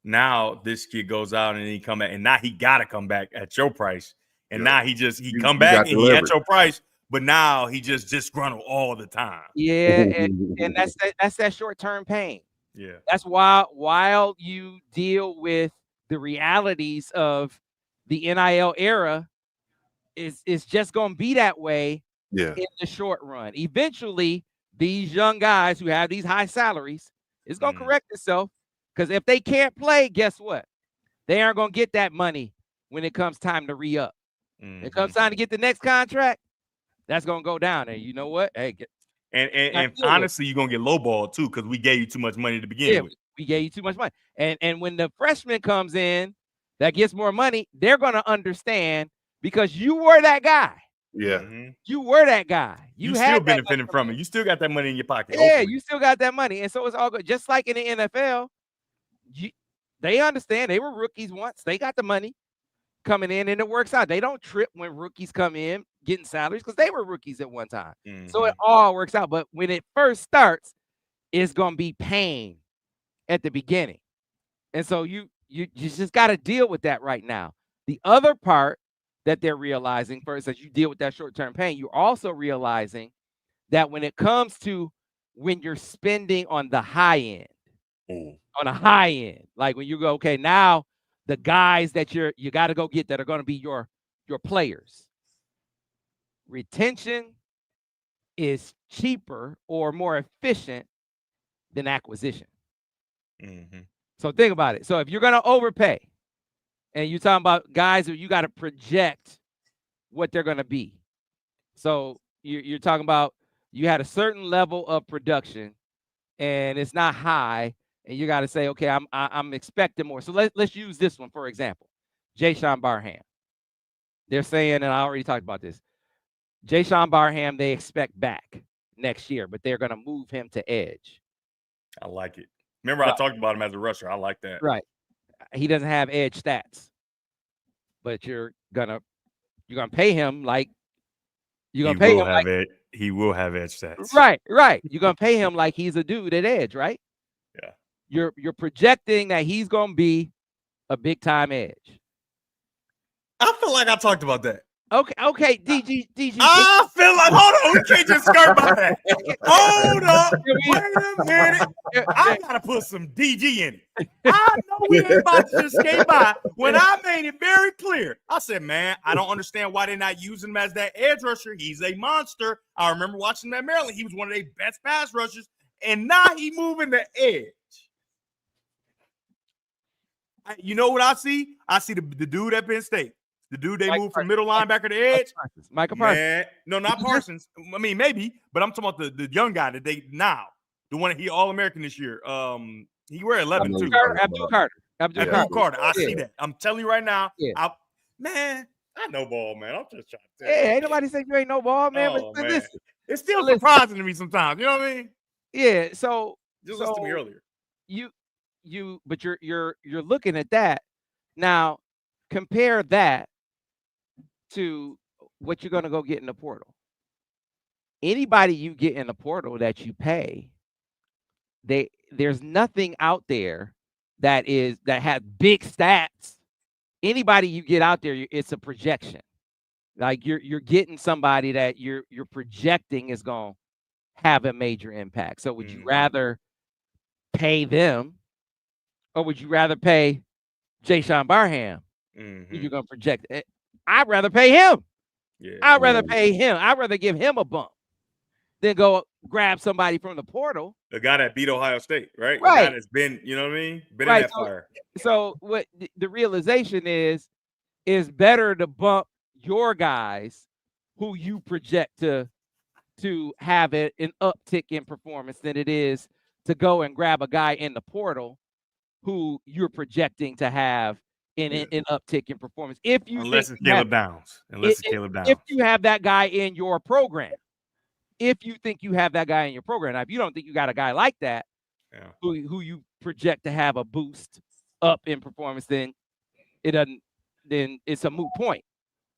now this kid goes out and he come back, and now he gotta come back at your price. And now he come back and he at your price, but now he just disgruntled all the time. Yeah, and that's that short-term pain. Yeah. That's why while you deal with the realities of the NIL era, it's just gonna be that way in the short run. Eventually, these young guys who have these high salaries, it's gonna correct itself. Because if they can't play, guess what? They aren't gonna get that money when it comes time to re-up. When it comes time to get the next contract, that's gonna go down. And you know what? Hey, and honestly, you're gonna get lowballed too, because we gave you too much money to begin with. We gave you too much money. And when the freshman comes in that gets more money, they're gonna understand because you were that guy. Yeah. You were that guy. You still benefiting from it. You still got that money in your pocket. Yeah, hopefully. You still got that money. And so it's all good. Just like in the NFL, they understand they were rookies once. They got the money coming in and it works out. They don't trip when rookies come in getting salaries because they were rookies at one time. So it all works out. But when it first starts, it's going to be pain at the beginning. And so you just got to deal with that right now. The other part that they're realizing first, as you deal with that short-term pain, you're also realizing that when it comes to when you're spending on the high end, on a high end, like when you go, okay, now the guys that you got to go get that are going to be your players. Retention is cheaper or more efficient than acquisition. So think about it. So if you're going to overpay, and you're talking about guys who you got to project what they're going to be. So you're talking about you had a certain level of production, and it's not high, and you got to say, okay, I'm expecting more. So let's use this one for example. Jaishawn Barham. They're saying, and I already talked about this. Jaishawn Barham, they expect back next year, but they're going to move him to edge. I like it. Remember, I talked about him as a rusher. I like that. Right. He doesn't have edge stats, but you're gonna pay him like you're gonna pay him like he will have edge stats. Right. You're gonna pay him like he's a dude at edge, right? Yeah. You're projecting that he's gonna be a big time edge. I feel like I talked about that. Okay, DG. I feel like, hold on, we can't just skirt by that. Hold up, wait a minute. I gotta put some DG in it. I know we ain't about to just skate by. When I made it very clear, I said, man, I don't understand why they're not using him as that edge rusher. He's a monster. I remember watching him at Maryland. He was one of their best pass rushers, and now he moving the edge. You know what I see? I see the dude at Penn State. The dude they moved from middle linebacker to edge. Michael Parsons. Man, no, not Parsons. I mean, maybe, but I'm talking about the young guy that they now. The one he All-American this year. He wear 11 too. Abdul Carter. I see that. I'm telling you right now. Yeah. Man, I know ball, man. I'm just trying to tell you. Ain't nobody saying you ain't no ball, man. Oh, but listen, it's still surprising to me sometimes. You know what I mean? Yeah. So just listen to me earlier. But you're looking at that now. Compare that to what you're going to go get in the portal. Anybody you get in the portal that you pay, there's nothing out there that has big stats. Anybody you get out there, it's a projection. Like you're getting somebody that you're projecting is going to have a major impact. So would you rather pay them, or would you rather pay Jaishawn Barham? You're going to project it. I'd rather pay him. Yeah. I'd rather pay him. I'd rather give him a bump than go grab somebody from the portal. The guy that beat Ohio State, right? Right. The guy that's been, you know what I mean? Been in that fire. So what the realization is better to bump your guys who you project to have an uptick in performance than it is to go and grab a guy in the portal who you're projecting to have an uptick in performance. Unless it's Caleb Downs. If you have that guy in your program. If you think you have that guy in your program. Now, if you don't think you got a guy like that, who you project to have a boost up in performance, then it's a moot point.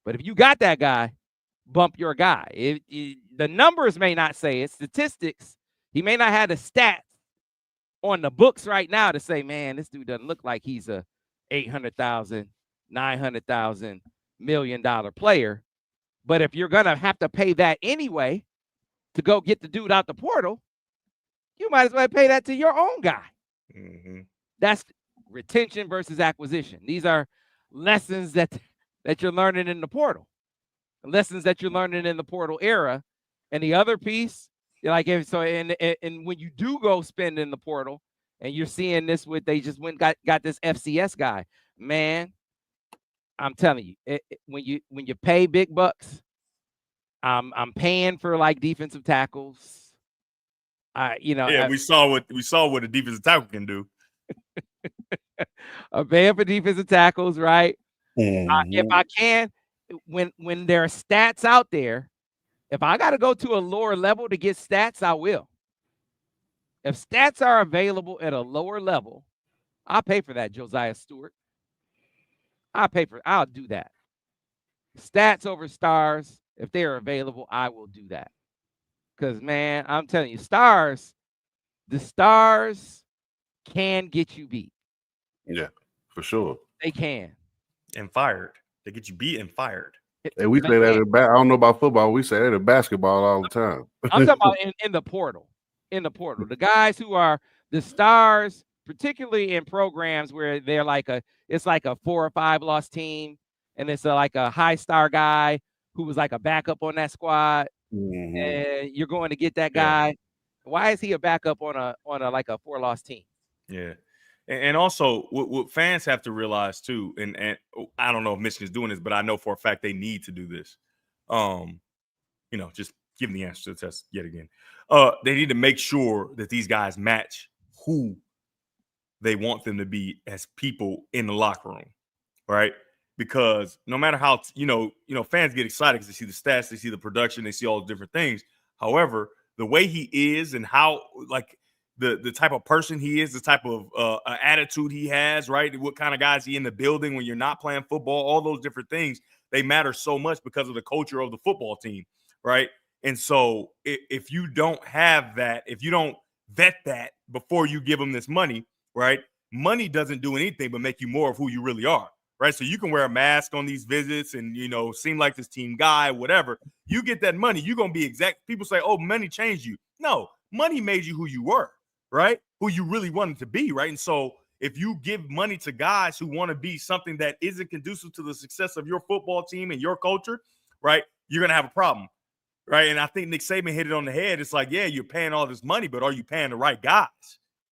But if you got that guy, bump your guy. The numbers may not say it, statistics, he may not have the stats on the books right now to say, man, this dude doesn't look like he's a $800,000, $900,000, $1 million player. But if you're going to have to pay that anyway to go get the dude out the portal, you might as well pay that to your own guy. Mm-hmm. That's retention versus acquisition. These are lessons that you're learning in the portal, lessons that you're learning in the portal era. And the other piece, like, so, and when you do go spend in the portal, and you're seeing this with, they just went got this FCS guy, man. I'm telling you, when you pay big bucks, I'm paying for like defensive tackles. We saw what a defensive tackle can do. I'm paying for defensive tackles, right? Mm-hmm. If I can, when there are stats out there, if I got to go to a lower level to get stats, I will. If stats are available at a lower level, I'll pay for that, Josiah Stewart. I'll do that. Stats over stars, if they are available, I will do that. Because, man, I'm telling you, the stars can get you beat. Yeah, for sure. They can. And fired. They get you beat and fired. And we say that I don't know about football. We say that in basketball all the time. I'm talking about in the portal. In the portal. The guys who are the stars, particularly in programs where they're it's like a 4 or 5 loss team, and it's like a high star guy who was like a backup on that squad, Mm-hmm. and you're going to get that guy. Yeah. Why is he a backup on a like a 4 loss team? Yeah. And also, what fans have to realize too, and I don't know if Michigan's doing this, but I know for a fact they need to do this. Just give them the answer to the test yet again. They need to make sure that these guys match who they want them to be as people in the locker room, right? Because no matter how fans get excited because they see the stats, they see the production, they see all the different things. However, the way he is and how the type of person he is, the type of attitude he has, right? What kind of guys he in the building when you're not playing football, all those different things, they matter so much because of the culture of the football team, right? And so if you don't have that, if you don't vet that before you give them this money, right? Money doesn't do anything but make you more of who you really are, right? So you can wear a mask on these visits and, seem like this team guy, whatever. You get that money, you're going to be exact. People say, oh, money changed you. No, money made you who you were. Right? Who you really wanted to be, right? And so if you give money to guys who want to be something that isn't conducive to the success of your football team and your culture, right, you're going to have a problem, right? And I think Nick Saban hit it on the head. It's like, yeah, you're paying all this money, but are you paying the right guys,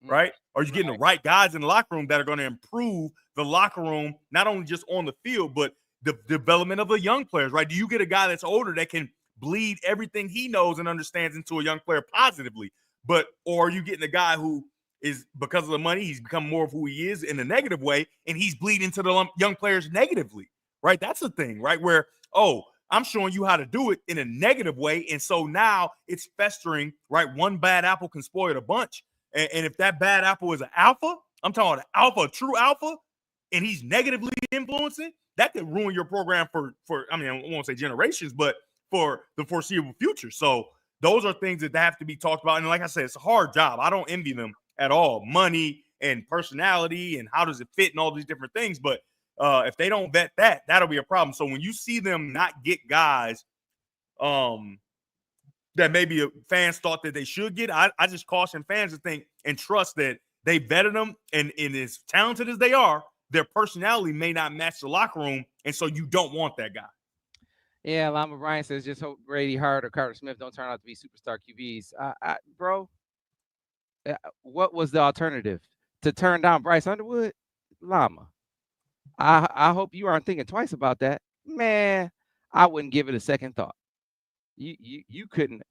right? Are you getting the right guys in the locker room that are going to improve the locker room, not only just on the field, but the development of the young players, right? Do you get a guy that's older that can bleed everything he knows and understands into a young player positively? Or are you getting a guy who is, because of the money, he's become more of who he is in a negative way, and he's bleeding to the young players negatively, right? That's the thing, right? Where, I'm showing you how to do it in a negative way, and so now it's festering, right? One bad apple can spoil the bunch, and if that bad apple is an alpha, I'm talking about an alpha, a true alpha, and he's negatively influencing, that could ruin your program for I won't say generations, but for the foreseeable future. So those are things that have to be talked about. And like I said, it's a hard job. I don't envy them at all. Money and personality and how does it fit and all these different things. But if they don't vet that, that'll be a problem. So when you see them not get guys that maybe fans thought that they should get, I just caution fans to think and trust that they vetted them. And as talented as they are, their personality may not match the locker room. And so you don't want that guy. Yeah, Lama Bryan says, just hope Brady, Hart, or Carter Smith don't turn out to be superstar QBs. Bro, what was the alternative? To turn down Bryce Underwood? Lama, I hope you aren't thinking twice about that. Man, I wouldn't give it a second thought. You couldn't.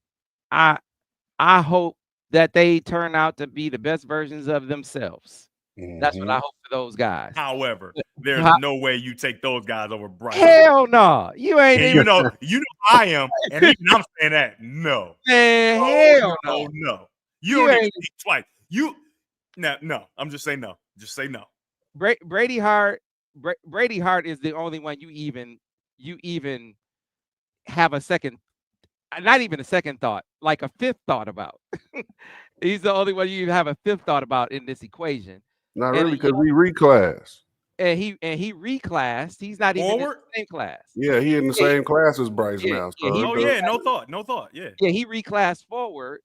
I hope that they turn out to be the best versions of themselves. That's what I hope for those guys. However, there's no way you take those guys over Bryce. Hell no. You ain't even. You know I am. And even I'm saying that. No. Man, hell no. No. You don't even think twice. No. I'm just saying no. Just say no. Brady Hart is the only one you even you even have a second, not even a second thought, like a fifth thought about. He's the only one you have a fifth thought about in this equation. Not And really, because he reclassed. and he reclassed. He's not even in Forward? the same class. Yeah, he in the same class as Bryce Yeah, now. yeah, So he- Oh yeah, no thought. Yeah. Yeah, he reclassed forward,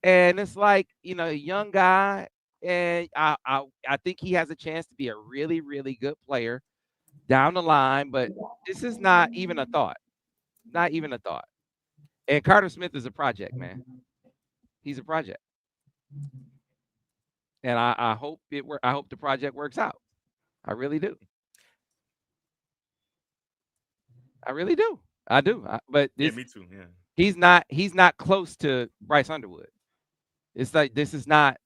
and it's like, a young guy, and I think he has a chance to be a really, really good player down the line, but this is not even a thought. Not even a thought. And Carter Smith is a project, man. He's a project. And I hope I hope the project works out. I really do. I really do. I do. But Yeah, this me too. Yeah. he's not close to Bryce Underwood. It's like this is not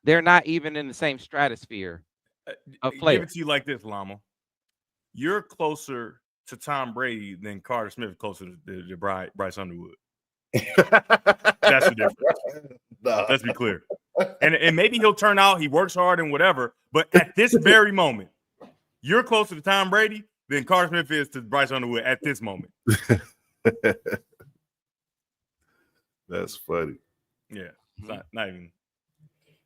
they're not even in the same stratosphere of Give players. it to you like this, Lama. You're closer to Tom Brady than Carter Smith closer to Bryce Underwood. That's the difference. Nah. Let's be clear. And maybe he'll turn out, he works hard and whatever, but at this very moment, you're closer to Tom Brady than Carter Smith is to Bryce Underwood at this moment. That's funny. Yeah. It's not even.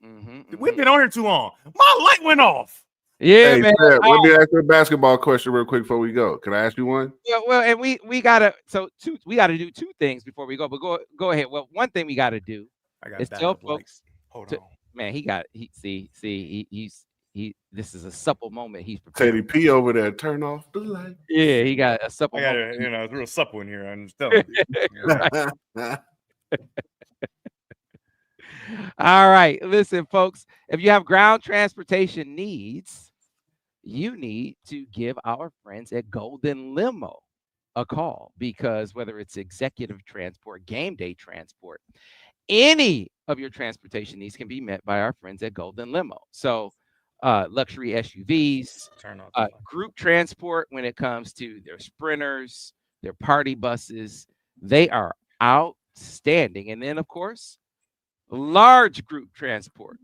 Mm-hmm. We've been on here too long. My light went off. Yeah, Hey, man. Fred, let me ask you a basketball question real quick before we go. Can I ask you one? Well, and we gotta do two things before we go. But go ahead. Well, one thing we gotta do I got is tell backup folks. lights. Hold to- on. Man, he this is a supple moment. He's prepared. Teddy P over there, turn off the light. Yeah, he got a supple I got moment. it. It's real supple in here. I'm just telling you. All right. Listen, folks, if you have ground transportation needs, you need to give our friends at Golden Limo a call, because whether it's executive transport, game day transport, any of your transportation needs can be met by our friends at Golden Limo. So, luxury SUVs, Turn off the light. group transport when it comes to their sprinters, their party buses, they are outstanding. And then, of course, large group transport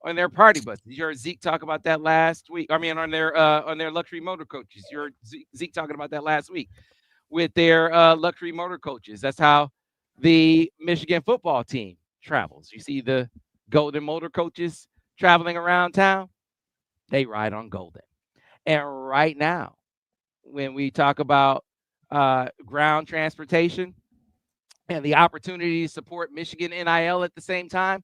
on their party buses. You heard Zeke talk about that last week. I mean, on their luxury motor coaches. You heard Zeke talking about that last week with their luxury motor coaches. That's how the Michigan football team travels. You see the Golden motor coaches traveling around town. They ride on Golden. And right now, when we talk about ground transportation and the opportunity to support Michigan NIL at the same time,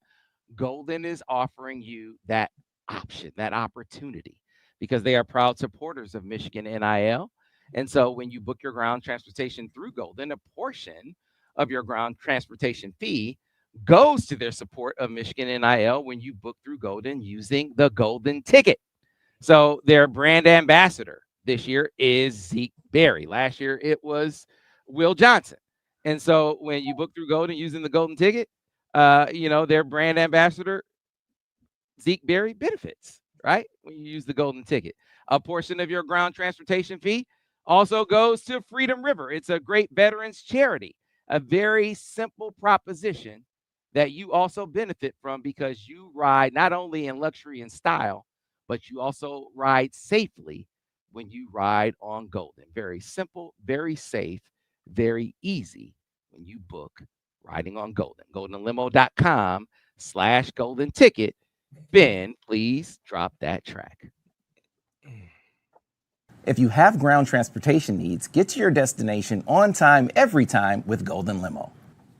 Golden is offering you that option, that opportunity, because they are proud supporters of Michigan NIL. And so when you book your ground transportation through Golden, a portion of your ground transportation fee goes to their support of Michigan NIL when you book through Golden using the Golden ticket. So their brand ambassador this year is Zeke Berry. Last year it was Will Johnson. And so when you book through Golden using the Golden ticket, their brand ambassador, Zeke Berry, benefits, right? When you use the Golden ticket. A portion of your ground transportation fee also goes to Freedom River. It's a great veterans charity, a very simple proposition that you also benefit from, because you ride not only in luxury and style, but you also ride safely when you ride on Golden. Very simple, very safe, very easy when you book riding on Golden. GoldenLimo.com/golden ticket. Ben, please drop that track. If you have ground transportation needs, get to your destination on time, every time with Golden Limo.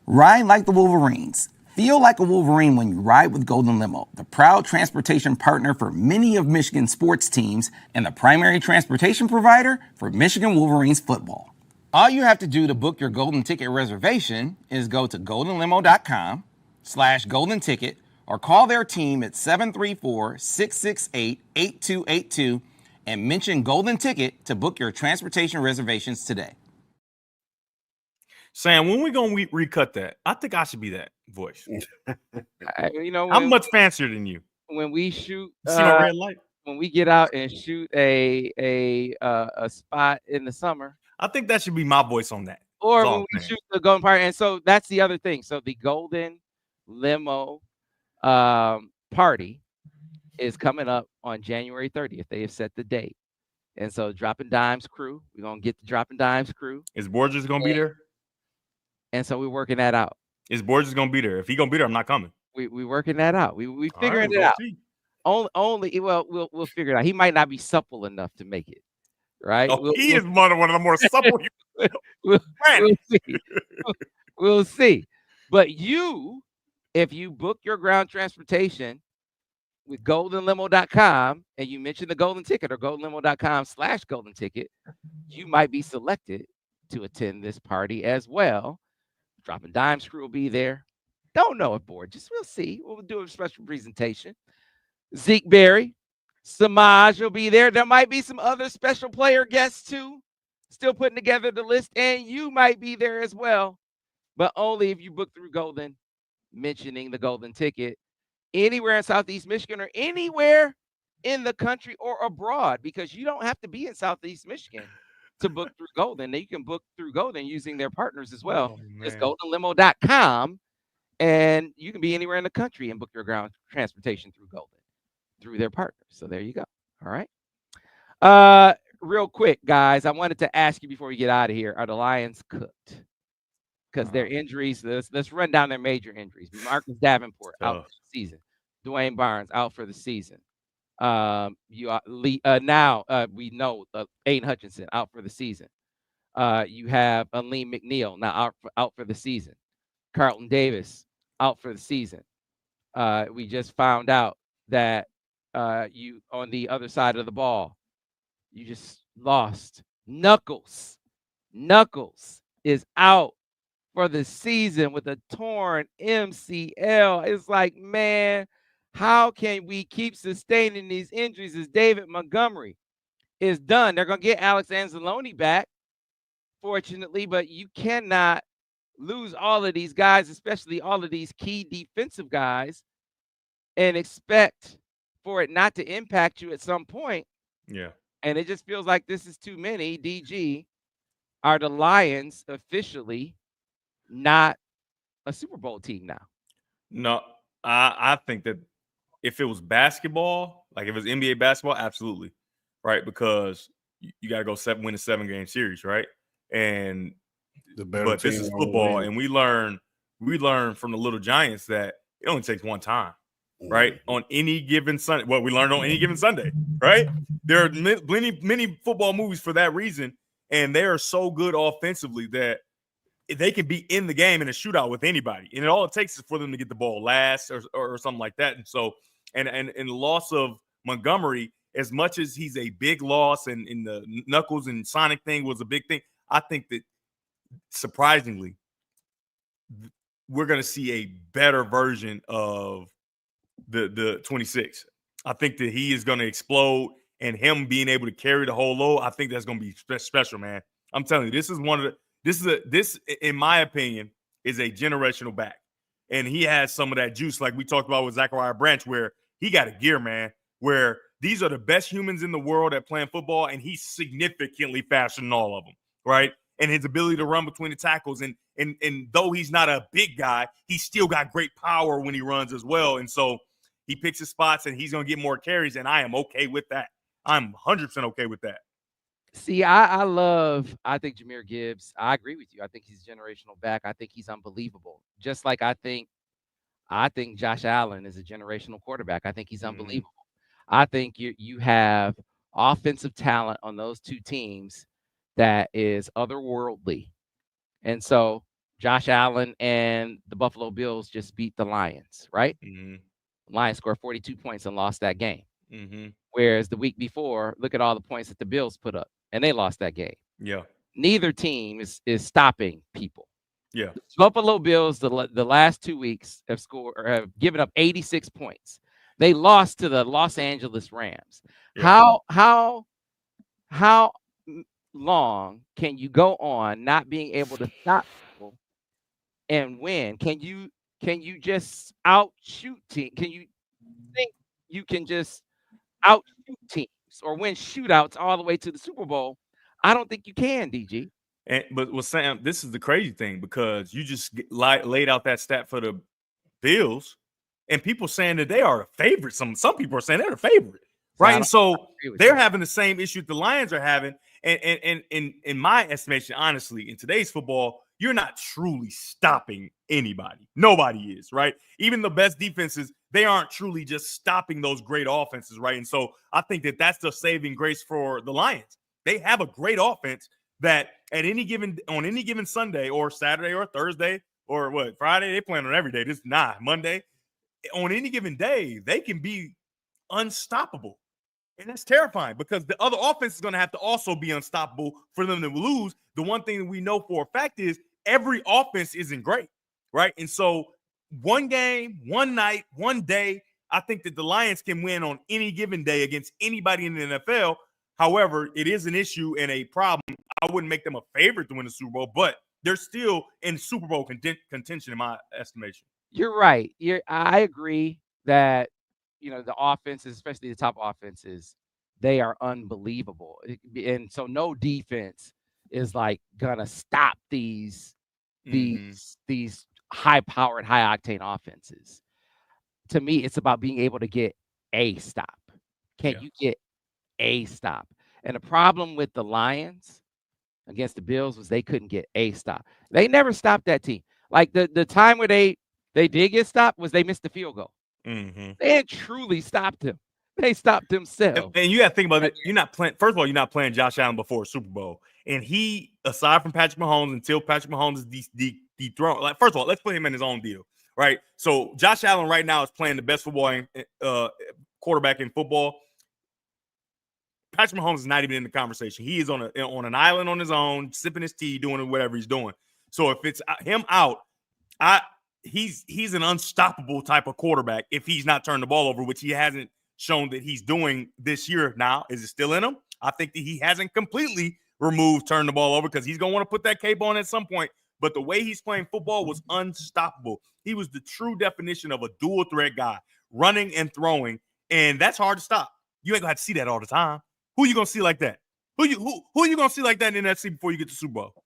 Ride like the Wolverines. Feel like a Wolverine when you ride with Golden Limo, the proud transportation partner for many of Michigan's sports teams and the primary transportation provider for Michigan Wolverines football. All you have to do to book your Golden ticket reservation is go to goldenlimo.com/golden ticket or call their team at 734-668-8282 and mention Golden Ticket to book your transportation reservations today. Sam, when we gonna recut that? I think I should be that voice. I'm much fancier than you. When we shoot, See my red light? when we get out and shoot a spot in the summer, I think that should be my voice on that. or when we shoot the Golden Party. And so that's the other thing. So the Golden Limo party is coming up on January 30th. They have set the date. And so Droppin Dimes crew, we're going to get the Droppin Dimes crew. Is Borges going to be there? And so we're working that out. Is Borges going to be there? If he going to be there, I'm not coming. We working that out. We figuring right, it out. See. Only we'll figure it out. He might not be supple enough to make it. Right? Oh, he is one of the more supple. we'll see. We'll see. But if you book your ground transportation with goldenlimo.com and you mention the golden ticket or goldenlimo.com/golden ticket, you might be selected to attend this party as well. Droppin Dimes crew will be there. Don't know if Borges. We'll see. We'll do a special presentation. Zeke Berry, Samaj will be there. There might be some other special player guests too. Still putting together the list, and you might be there as well, but only if you book through Golden, mentioning the golden ticket anywhere in Southeast Michigan or anywhere in the country or abroad, because you don't have to be in Southeast Michigan to book through Golden. You can book through Golden using their partners as well. It's goldenlimo.com, and you can be anywhere in the country and book your ground transportation through Golden through their partners. So there you go. All right. Real quick, guys, I wanted to ask you before we get out of here, are the Lions cooked? Because their injuries, let's run down their major injuries. Marcus Davenport out for the season. Dwayne Barnes out for the season. Now we know Aiden Hutchinson out for the season. You have Aleem McNeil now out for the season. Carlton Davis out for the season. We just found out that you on the other side of the ball, you just lost. Knuckles is out for the season with a torn MCL. It's like, man, how can we keep sustaining these injuries as David Montgomery is done? They're going to get Alex Anzalone back, fortunately, but you cannot lose all of these guys, especially all of these key defensive guys, and expect for it not to impact you at some point. Yeah. And it just feels like this is too many. DG, are the Lions officially not a Super Bowl team now? No, I think that if it was basketball, like if it was NBA basketball, absolutely. Right? Because you got to go win a 7-game series, right? And but this is football, and we learn from the little giants that it only takes one time. Right, on any given Sunday. Well, we learned on any given Sunday, right? There are many football movies for that reason, and they are so good offensively that they can be in the game in a shootout with anybody, and all it takes is for them to get the ball last or something like that. And so, and the loss of Montgomery, as much as he's a big loss, and the Knuckles and Sonic thing was a big thing, I think that surprisingly, we're going to see a better version of the 26. I think that he is going to explode, and him being able to carry the whole load, I think that's going to be special, man. I'm telling you, this in my opinion is a generational back, and he has some of that juice like we talked about with Zechariah Branch, where he got a gear, man, where these are the best humans in the world at playing football, and he's significantly faster than all of them, right? And his ability to run between the tackles, and though he's not a big guy, he's still got great power when he runs as well. And so he picks his spots, and he's going to get more carries, and I am okay with that. I'm 100% okay with that. See, I think Jahmyr Gibbs, I agree with you. I think he's generational back. I think he's unbelievable. Just like I think Josh Allen is a generational quarterback. I think he's unbelievable. I think you have offensive talent on those two teams that is otherworldly. And so Josh Allen and the Buffalo Bills just beat the Lions, right? Mm-hmm. Lions scored 42 points and lost that game. Mm-hmm. Whereas the week before, look at all the points that the Bills put up, and they lost that game. Yeah. Neither team is stopping people. Yeah. The Buffalo Bills, the last 2 weeks have given up 86 points. They lost to the Los Angeles Rams. Yeah. How long can you go on not being able to stop people and win? Can you just outshoot team? Can you think you can just outshoot teams or win shootouts all the way to the Super Bowl? I don't think you can, DG. But Sam, this is the crazy thing, because you just laid out that stat for the Bills, and people saying that they are a favorite. Some people are saying they're a favorite, right? And so agree with they're you. having the same issue the Lions are having. And in my estimation, honestly, in today's football, you're not truly stopping anybody. Nobody is, right? Even the best defenses, they aren't truly just stopping those great offenses, right? And so I think that that's the saving grace for the Lions. They have a great offense that on any given Sunday or Saturday or Thursday or what, Friday, they playing on every day. This Monday. On any given day, they can be unstoppable. And that's terrifying because the other offense is going to have to also be unstoppable for them to lose. The one thing that we know for a fact is every offense isn't great, right? And so one game, one night, one day, I think that the Lions can win on any given day against anybody in the NFL. However, it is an issue and a problem. I wouldn't make them a favorite to win the Super Bowl, but they're still in Super Bowl contention in my estimation. You're right. I agree that the offenses, especially the top offenses, they are unbelievable. And so no defense is like gonna stop these high-powered, high-octane offenses. To me, it's about being able to get a stop. Can you get a stop? And the problem with the Lions against the Bills was they couldn't get a stop. They never stopped that team. Like the time where they did get stopped was they missed the field goal. They didn't truly stopped him. They stopped themselves. And you got to think about it. You're not playing. First of all, you're not playing Josh Allen before a Super Bowl. And he, aside from Patrick Mahomes, until Patrick Mahomes is dethroned. Like, first of all, let's put him in his own deal, right? So Josh Allen right now is playing the best football quarterback in football. Patrick Mahomes is not even in the conversation. He is on an island on his own, sipping his tea, doing whatever he's doing. So if it's him out, he's an unstoppable type of quarterback if he's not turning the ball over, which he hasn't shown that he's doing this year. Now, is it still in him? I think that he hasn't completely removed turning the ball over because he's going to want to put that cape on at some point. But the way he's playing football was unstoppable. He was the true definition of a dual threat guy, running and throwing, and that's hard to stop. You ain't going to have to see that all the time. Who you going to see like that? Who you going to see like that in NFC before you get to Super Bowl?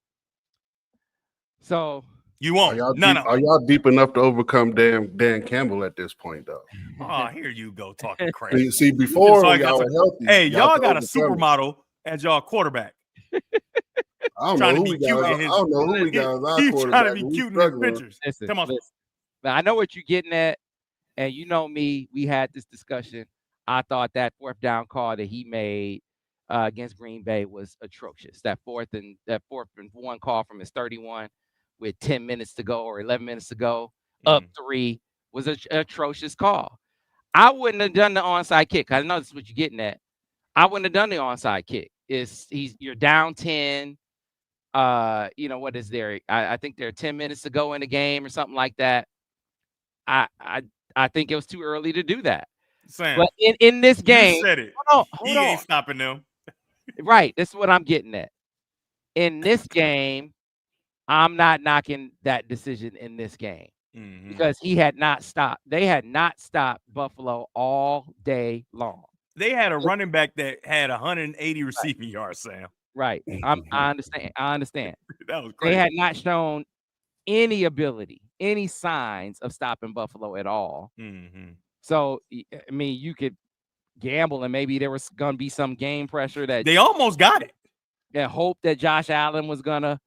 So you won't. Are y'all deep enough to overcome Dan Campbell at this point, though? Oh, here you go talking crazy. See, before y'all were healthy. Hey, y'all got a supermodel as y'all quarterback. I don't know who we got. He's trying to be cute in his pictures. Listen, Come on. Now, I know what you're getting at, and you know me. We had this discussion. I thought that fourth down call that he made against Green Bay was atrocious. That fourth and one call from his 31 with 10 minutes to go or 11 minutes to go, up 3 was an atrocious call. I wouldn't have done the onside kick. I know this is what you're getting at. I wouldn't have done the onside kick. You're down 10. What is there? I think there are 10 minutes to go in the game or something like that. I think it was too early to do that. Sam, but in this game, you said it. Hold he on. Ain't stopping them. Right. That's what I'm getting at. In this game, I'm not knocking that decision in this game because he had not stopped. They had not stopped Buffalo all day long. They had a running back that had 180 receiving yards, Sam. Right. I understand. That was crazy. They had not shown any ability, any signs of stopping Buffalo at all. So, I mean, you could gamble and maybe there was going to be some game pressure that they almost got it. And hope that Josh Allen was going to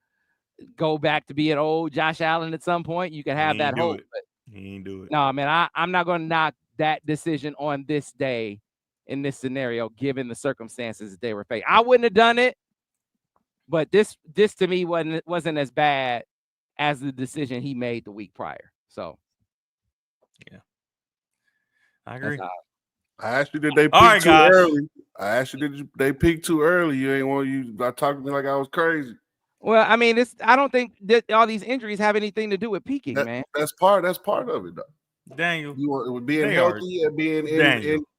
go back to be an old Josh Allen at some point. You can have that hope. But he ain't do it. No, man, I'm not going to knock that decision on this day in this scenario, given the circumstances that they were facing. I wouldn't have done it, but this to me wasn't as bad as the decision he made the week prior. So, yeah, I agree. I asked you, did they peak too early? I asked you, did they peak too early? You ain't want you talking to me like I was crazy. Well, I mean, I don't think that all these injuries have anything to do with peaking, man. That's part of it, though. Daniel, you want being healthy and being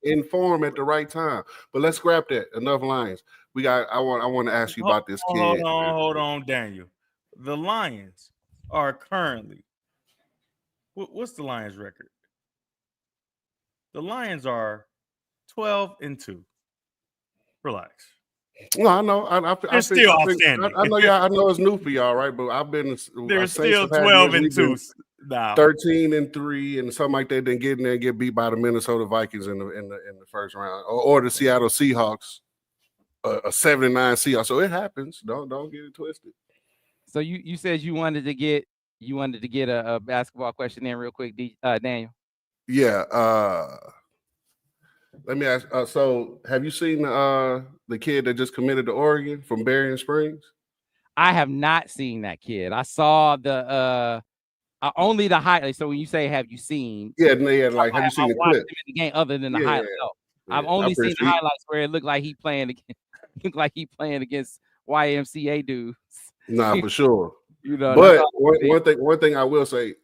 in form at the right time. But let's scrap that. Enough Lions. I want to ask you about this kid. Hold on, Daniel. The Lions are currently. What's the Lions' record? The Lions are 12-2. Relax. No, I know. They're still outstanding. I know y'all. I know it's new for y'all, right? But I've been. They're still 12-2. Nah. 13-3 and something like that, then get in there and get beat by the Minnesota Vikings in the first round, or the Seattle Seahawks, a 7-9 Seahawks. So it happens. Don't get it twisted. So you said you wanted to get a basketball question in real quick, Daniel. Yeah. Let me ask. So have you seen the kid that just committed to Oregon from Berrien Springs? I have not seen that kid. I saw the only the highlights. So when you say have you seen? Yeah, and they had like, have you seen the clip? Him in the game other than the highlights. No, Yeah, I've only seen the highlights where it looked like he playing against YMCA dudes. Nah, for sure. You know, but one thing I will say,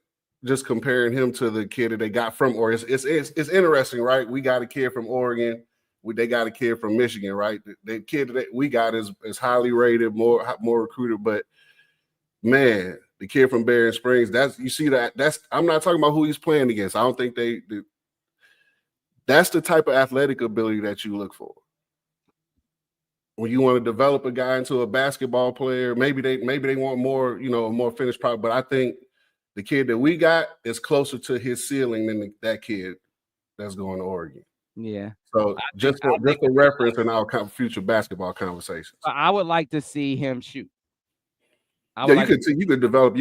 just comparing him to the kid that they got from Oregon, it's interesting, right? We got a kid from Oregon. They got a kid from Michigan, right? The kid that we got is highly rated, more recruited. But man, the kid from Berrien Springs, I'm not talking about who he's playing against. I don't think that's the type of athletic ability that you look for. When you want to develop a guy into a basketball player, maybe they want more, a more finished product. But I think the kid that we got is closer to his ceiling than that kid that's going to Oregon. Yeah. So just for reference in our future basketball conversations, I would like to see him shoot. You could develop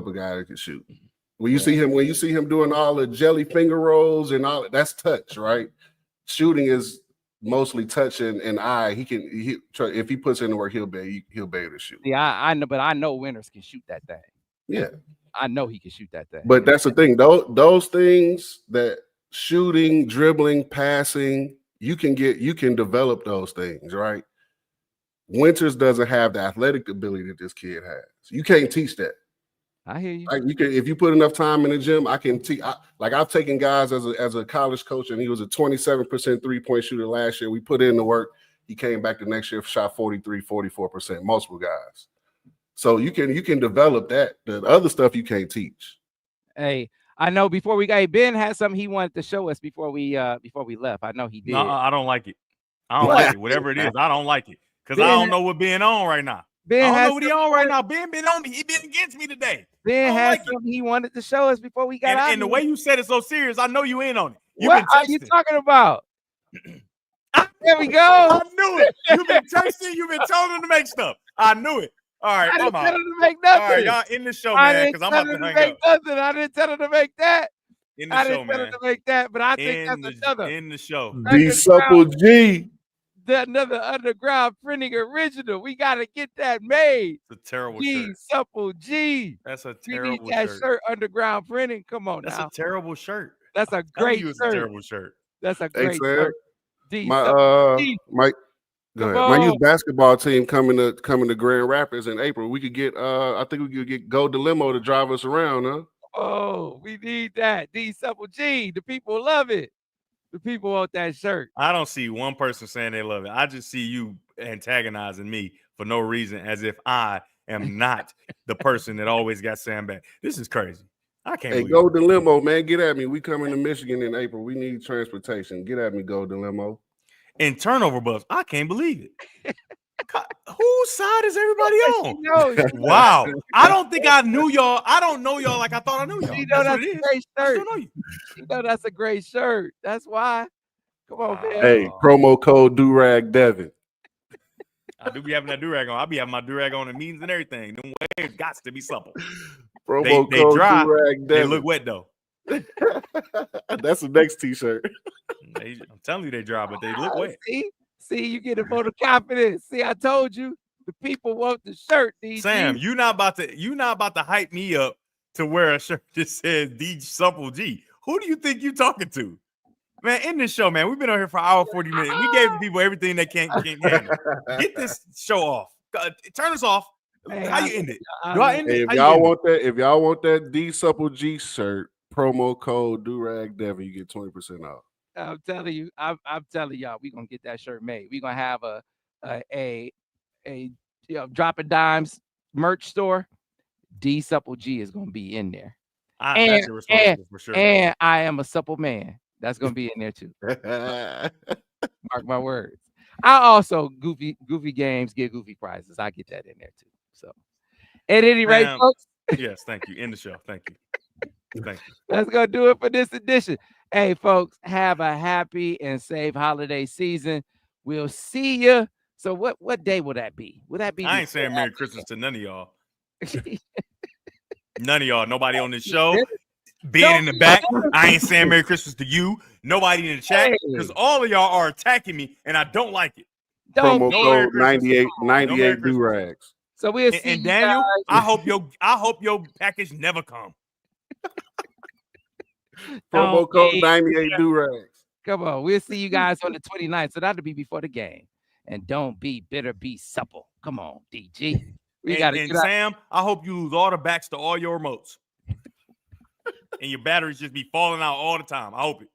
a guy that can shoot. When you see him doing all the jelly finger rolls and all that's touch, right? Shooting is mostly touch and eye. If he puts in the work, he'll be able to shoot. Yeah, I know, but I know Winters can shoot that thing. Yeah, I know he can shoot that thing. But that's the thing. Those things that shooting, dribbling, passing, you can develop those things, right? Winters doesn't have the athletic ability that this kid has. You can't teach that. I hear you. You can, if you put enough time in the gym, I can teach. I've taken guys as a college coach, and he was a 27% 3-point shooter last year. We put in the work. He came back the next year, shot 43, 44%, multiple guys. So you can develop that. The other stuff you can't teach. Hey, I know before we got Ben had something he wanted to show us before we left. I know he did. No, I don't like it. I don't like it. Whatever it is, I don't like it. Because I don't know what Ben on right now. I don't know what he on right now. Ben been on me. He been against me today. Ben had something he wanted to show us before we got out. And the way you said it so serious, I know you ain't on it. What are you talking about? There we go. I knew it. You've been texting. You've been telling him to make stuff. I knew it. All right, I didn't tell him to make nothing. All right, y'all in the show, man, because I'm about to hang up. I didn't tell him to make that. In the show, man. Tell him to make that, but I think that's another. In the show. The Supple G. Another underground printing original. We got to get that made. It's a terrible shirt. Supple G. That's a terrible shirt. That shirt, underground printing. Come on That's now. That's a terrible shirt. That's a great shirt. It's a terrible shirt. That's a great shirt. My youth basketball team coming to Grand Rapids in April. We could get I think we could get Gold Limo to drive us around, huh? Oh, we need that. D Supple G. The people love it. The people want that shirt. I don't see one person saying they love it. I just see you antagonizing me for no reason, as if I am not the person that always got Sam back. This is crazy. I can't. Hey, Golden Limo, man, get at me. We coming to Michigan in April. We need transportation. Get at me, Golden Limo. And turnover buffs. I can't believe it. Whose side is everybody on? Wow. I don't think I knew y'all. I don't know y'all like I thought I knew y'all. You know that's a great shirt. I don't know you. You know that's a great shirt. That's why. Come on, man. Hey, promo code Durag Devin. I do be having that durag on. I be having my durag on in meetings and everything. Them waves got to be supple. Promo they code dry. Durag Devin. They look wet though. That's the next t-shirt. I'm telling you they dry, but they look wet. See, you get a vote of confidence. See, I told you the people want the shirt. Sam, you not about to hype me up to wear a shirt that says D Supple G. Who do you think you talking to? Man, in this show, man, we've been on here for an hour 40 minutes. We gave the people everything they can't handle. Get this show off. Turn us off. Hey, how you end it? Do I end it? If y'all want that D Supple G shirt, promo code Durag Devin, you get 20% off. I'm telling you, I'm telling y'all, we're gonna get that shirt made. We're gonna have a Droppin Dimes merch store. D Supple G is gonna be in there. That's irresponsible for sure. And I am a supple man. That's gonna be in there too. Mark my words. I also goofy games get goofy prizes. I get that in there too. So at any rate, folks. Yes, thank you. End the show. Thank you. Thank you. That's going to do it for this edition. Hey, folks, have a happy and safe holiday season. We'll see you. So what day will that be? Will that be? I ain't saying Merry Christmas to none of y'all. None of y'all. Nobody on this show. Being in the back, I ain't saying Merry Christmas to you. Nobody in the chat, because all of y'all are attacking me, and I don't like it. Promo code 98 do rags. So we'll see. And Daniel, I hope your package never come. Promo code 98 do rags. Come on, we'll see you guys on the 29th. So that'll be before the game. And don't be bitter, be supple. Come on, DG. And Sam, I hope you lose all the backs to all your remotes. And your batteries just be falling out all the time. I hope it.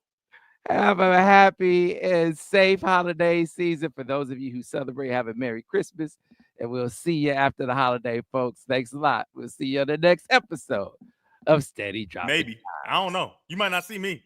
Have a happy and safe holiday season. For those of you who celebrate, have a Merry Christmas. And we'll see you after the holiday, folks. Thanks a lot. We'll see you on the next episode of Steady Droppin. Maybe. I don't know. You might not see me.